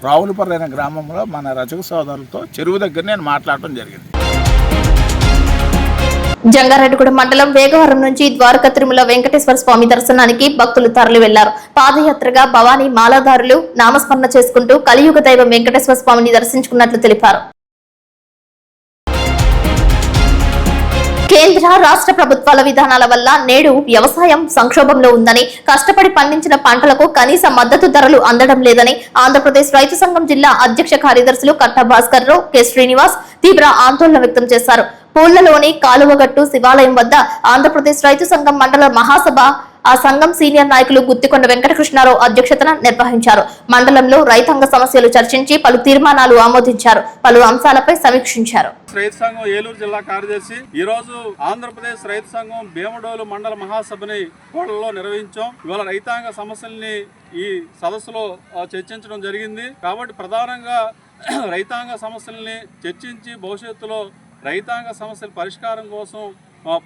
రావులపర్రి అనే గ్రామంలో మన రజక సోదరులతో చెరువు దగ్గర నేను మాట్లాడటం జరిగింది.
జంగారెడ్డిగూడెం మండలం వేగవరం నుంచి ద్వారకా తిరుమల వెంకటేశ్వర స్వామి దర్శనానికి భక్తులు తరలి వెళ్లారు. పాదయాత్రగా భవానీ మాలాదారులు నామస్మరణ చేసుకుంటూ కలియుగ దైవం వెంకటేశ్వర స్వామిని దర్శించుకున్నట్లు తెలిపారు. కేంద్ర రాష్ట్ర ప్రభుత్వాల విధానాల వల్ల నేడు వ్యవసాయం సంక్షోభంలో ఉందని, కష్టపడి పండించిన పంటలకు కనీస మద్దతు ధరలు అందడం లేదని ఆంధ్రప్రదేశ్ రైతు సంఘం జిల్లా అధ్యక్ష కార్యదర్శులు కట్ట భాస్కర్ రావు, కె శ్రీనివాస్ తీవ్ర ఆందోళన వ్యక్తం చేశారు. పూళ్లలోని కాలువగట్టు శివాలయం వద్ద ఆంధ్రప్రదేశ్ రైతు సంఘం మండల మహాసభ ఆ సంఘం సీనియర్ నాయకులు గుత్తికొండ వెంకటకృష్ణారావు అధ్యక్షతన నిర్వహించారు. మండలంలో రైతాంగ సమస్యలు చర్చించి పలు తీర్మానాలు ఆమోదించారు. పలు అంశాలపై సమీక్షించారు.
రైతు సంఘం ఏలూరు జిల్లా కార్యదర్శి ఈ రోజు ఆంధ్రప్రదేశ్ రైతు సంఘం భీమడోలు మండల మహాసభని కోడలలో నిర్వహించాం. ఇవాళ రైతాంగ సమస్యల్ని ఈ సదస్సులో చర్చించడం జరిగింది. కాబట్టి ప్రధానంగా రైతాంగ సమస్యల్ని చర్చించి భవిష్యత్తులో రైతాంగ సమస్యల పరిష్కారం కోసం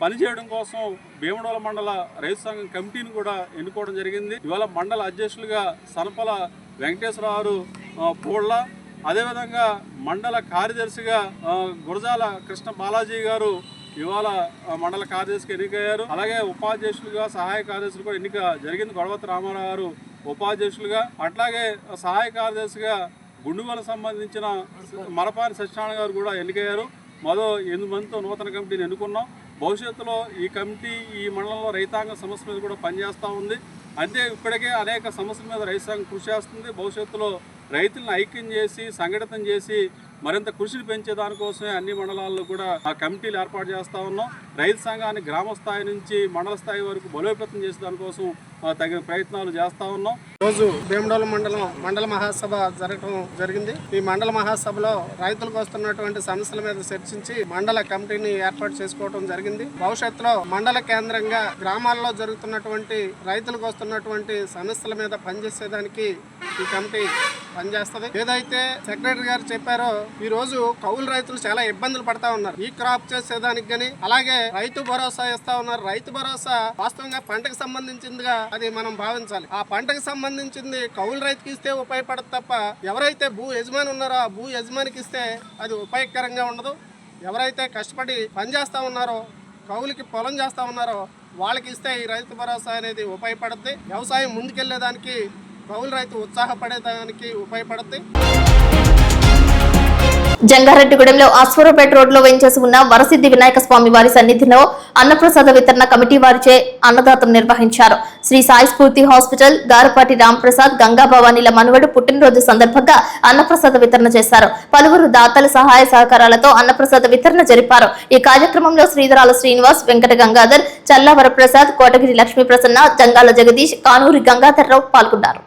పనిచేయడం కోసం భీమడోల మండల రైతు సంఘం కమిటీని కూడా ఎన్నుకోవడం జరిగింది. ఇవాళ మండల అధ్యక్షులుగా సనపల వెంకటేశ్వరరావు పూళ్ళ, అదేవిధంగా మండల కార్యదర్శిగా గురజాల కృష్ణ బాలాజీ గారు ఇవాళ మండల కార్యదర్శిగా ఎన్నికయ్యారు. అలాగే ఉపాధ్యక్షులుగా సహాయ కార్యదర్శులు కూడా ఎన్నిక జరిగింది. గొడవతి రామారావు గారు ఉపాధ్యక్షులుగా, అట్లాగే సహాయ కార్యదర్శిగా గుండుగోలకు సంబంధించిన మరపాని సత్యనారాయణ గారు కూడా ఎన్నికయ్యారు. మరో 8 మందితో నూతన కమిటీని ఎన్నుకున్నాం. భవిష్యత్తులో ఈ కమిటీ ఈ మండలంలో రైతాంగ సమస్య మీద కూడా పనిచేస్తూ ఉంది. అంటే ఇప్పటికే అనేక సమస్యల మీద రైతు సంఘం కృషి చేస్తుంది. భవిష్యత్తులో రైతులను ఐక్యం చేసి సంఘటితం చేసి మరింత కృషిని పెంచే దానికోసమే అన్ని మండలాల్లో కూడా ఆ కమిటీలు ఏర్పాటు చేస్తూ ఉన్నాం. రైతు సంఘాన్ని గ్రామ స్థాయి నుంచి మండల స్థాయి వరకు బలోపేతం చేసే దానికోసం తగిన ప్రయత్నాలు చేస్తూ ఉన్నాం.
రోజు భీమడోలు మండల మహాసభ జరగడం జరిగింది. ఈ మండల మహాసభలో రైతులకు వస్తున్నటువంటి సమస్యల మీద చర్చించి మండల కమిటీని ఏర్పాటు చేసుకోవడం జరిగింది. భవిష్యత్తులో మండల కేంద్రంగా గ్రామాల్లో జరుగుతున్నటువంటి రైతులకు వస్తున్నటువంటి సమస్యల మీద పనిచేసేదానికి ఈ కమిటీ పనిచేస్తుంది. ఏదైతే సెక్రటరీ గారు చెప్పారో ఈ రోజు కౌలు రైతులు చాలా ఇబ్బందులు పడతా ఉన్నారు. ఈ క్రాప్ చేసేదానికి గానీ, అలాగే రైతు భరోసా ఇస్తా ఉన్నారు. రైతు భరోసా వాస్తవంగా పంటకు సంబంధించిందిగా అది మనం భావించాలి. ఆ పంటకు సంబంధించింది కౌలు రైతుకి ఇస్తే ఉపయోగపడదు తప్ప ఎవరైతే భూ యజమాని ఉన్నారో ఆ భూ యజమానికి ఇస్తే అది ఉపయోగకరంగా ఉండదు. ఎవరైతే కష్టపడి పని చేస్తా ఉన్నారో, కౌలుకి పొలం చేస్తా ఉన్నారో వాళ్ళకి ఇస్తే ఈ రైతు భరోసా అనేది ఉపయోగపడుద్ది. వ్యవసాయం ముందుకెళ్లేదానికి కౌలు రైతు ఉత్సాహపడేదానికి ఉపయోగపడుద్ది.
జంగారెడ్డిగూడెంలో ఆస్వరపేట రోడ్లో వేయించేసి ఉన్న వరసిద్ధి వినాయక స్వామి వారి సన్నిధిలో అన్నప్రసాద వితరణ కమిటీ వారిచే అన్నదాతం నిర్వహించారు. శ్రీ సాయి స్ఫూర్తి హాస్పిటల్ గారపాటి రాంప్రసాద్ గంగా భవానీల మనువడు పుట్టినరోజు సందర్భంగా అన్నప్రసాద వితరణ చేశారు. పలువురు దాతల సహాయ సహకారాలతో అన్నప్రసాద వితరణ జరిపారు. ఈ కార్యక్రమంలో శ్రీధరాల శ్రీనివాస్, వెంకట గంగాధర్, చల్లా వరప్రసాద్, కోటగిరి లక్ష్మీ ప్రసన్న, జంగాల జగదీష్, కానూరి గంగాధర్ రావు పాల్గొన్నారు.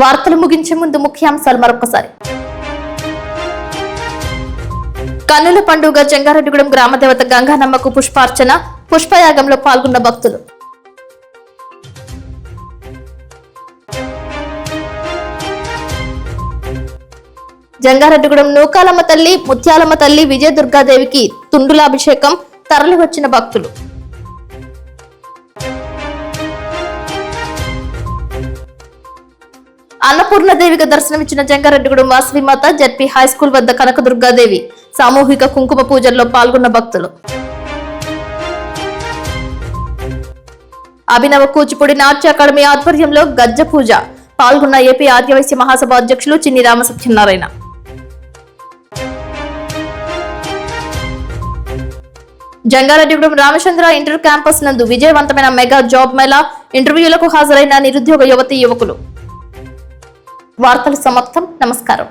వార్తలు ముగించే ముందు ముఖ్యాంశాలు మరొకసారి. కన్నుల పండుగ జంగారెడ్డిగూడెం గ్రామదేవత గంగానమ్మకు పుష్పార్చన, పుష్పయాగంలో పాల్గొన్న భక్తులు. జంగారెడ్డిగూడెం నూకాలమ్మ తల్లి, ముత్యాలమ్మ తల్లి, విజయదుర్గాదేవికి తుండులాభిషేకం, తరలి వచ్చిన భక్తులు. అన్నపూర్ణదేవిగా దర్శనమిచ్చిన జంగారెడ్డిగూడెం వాసవిమాత జెడ్పీ హైస్కూల్ వద్ద కనకదుర్గాదేవి సామూహిక కుంకుమ పూజల్లో పాల్గొన్న భక్తులు. అభినవ కూచిపూడి నాట్య అకాడమీ ఆధ్వర్యంలో గజ్జ పూజ, పాల్గొన్న ఏపీ ఆర్యవైశ్య మహాసభ అధ్యక్షులు చిన్ని రామసత్యనారాయణ. జంగారెడ్డిగూడెం రామచంద్ర ఇంటర్ క్యాంపస్ నందు విజయవంతమైన మెగా జాబ్ మేళా, ఇంటర్వ్యూలకు హాజరైన నిరుద్యోగ యువతీ యువకులు. వార్తలు సమాప్తం. నమస్కారం.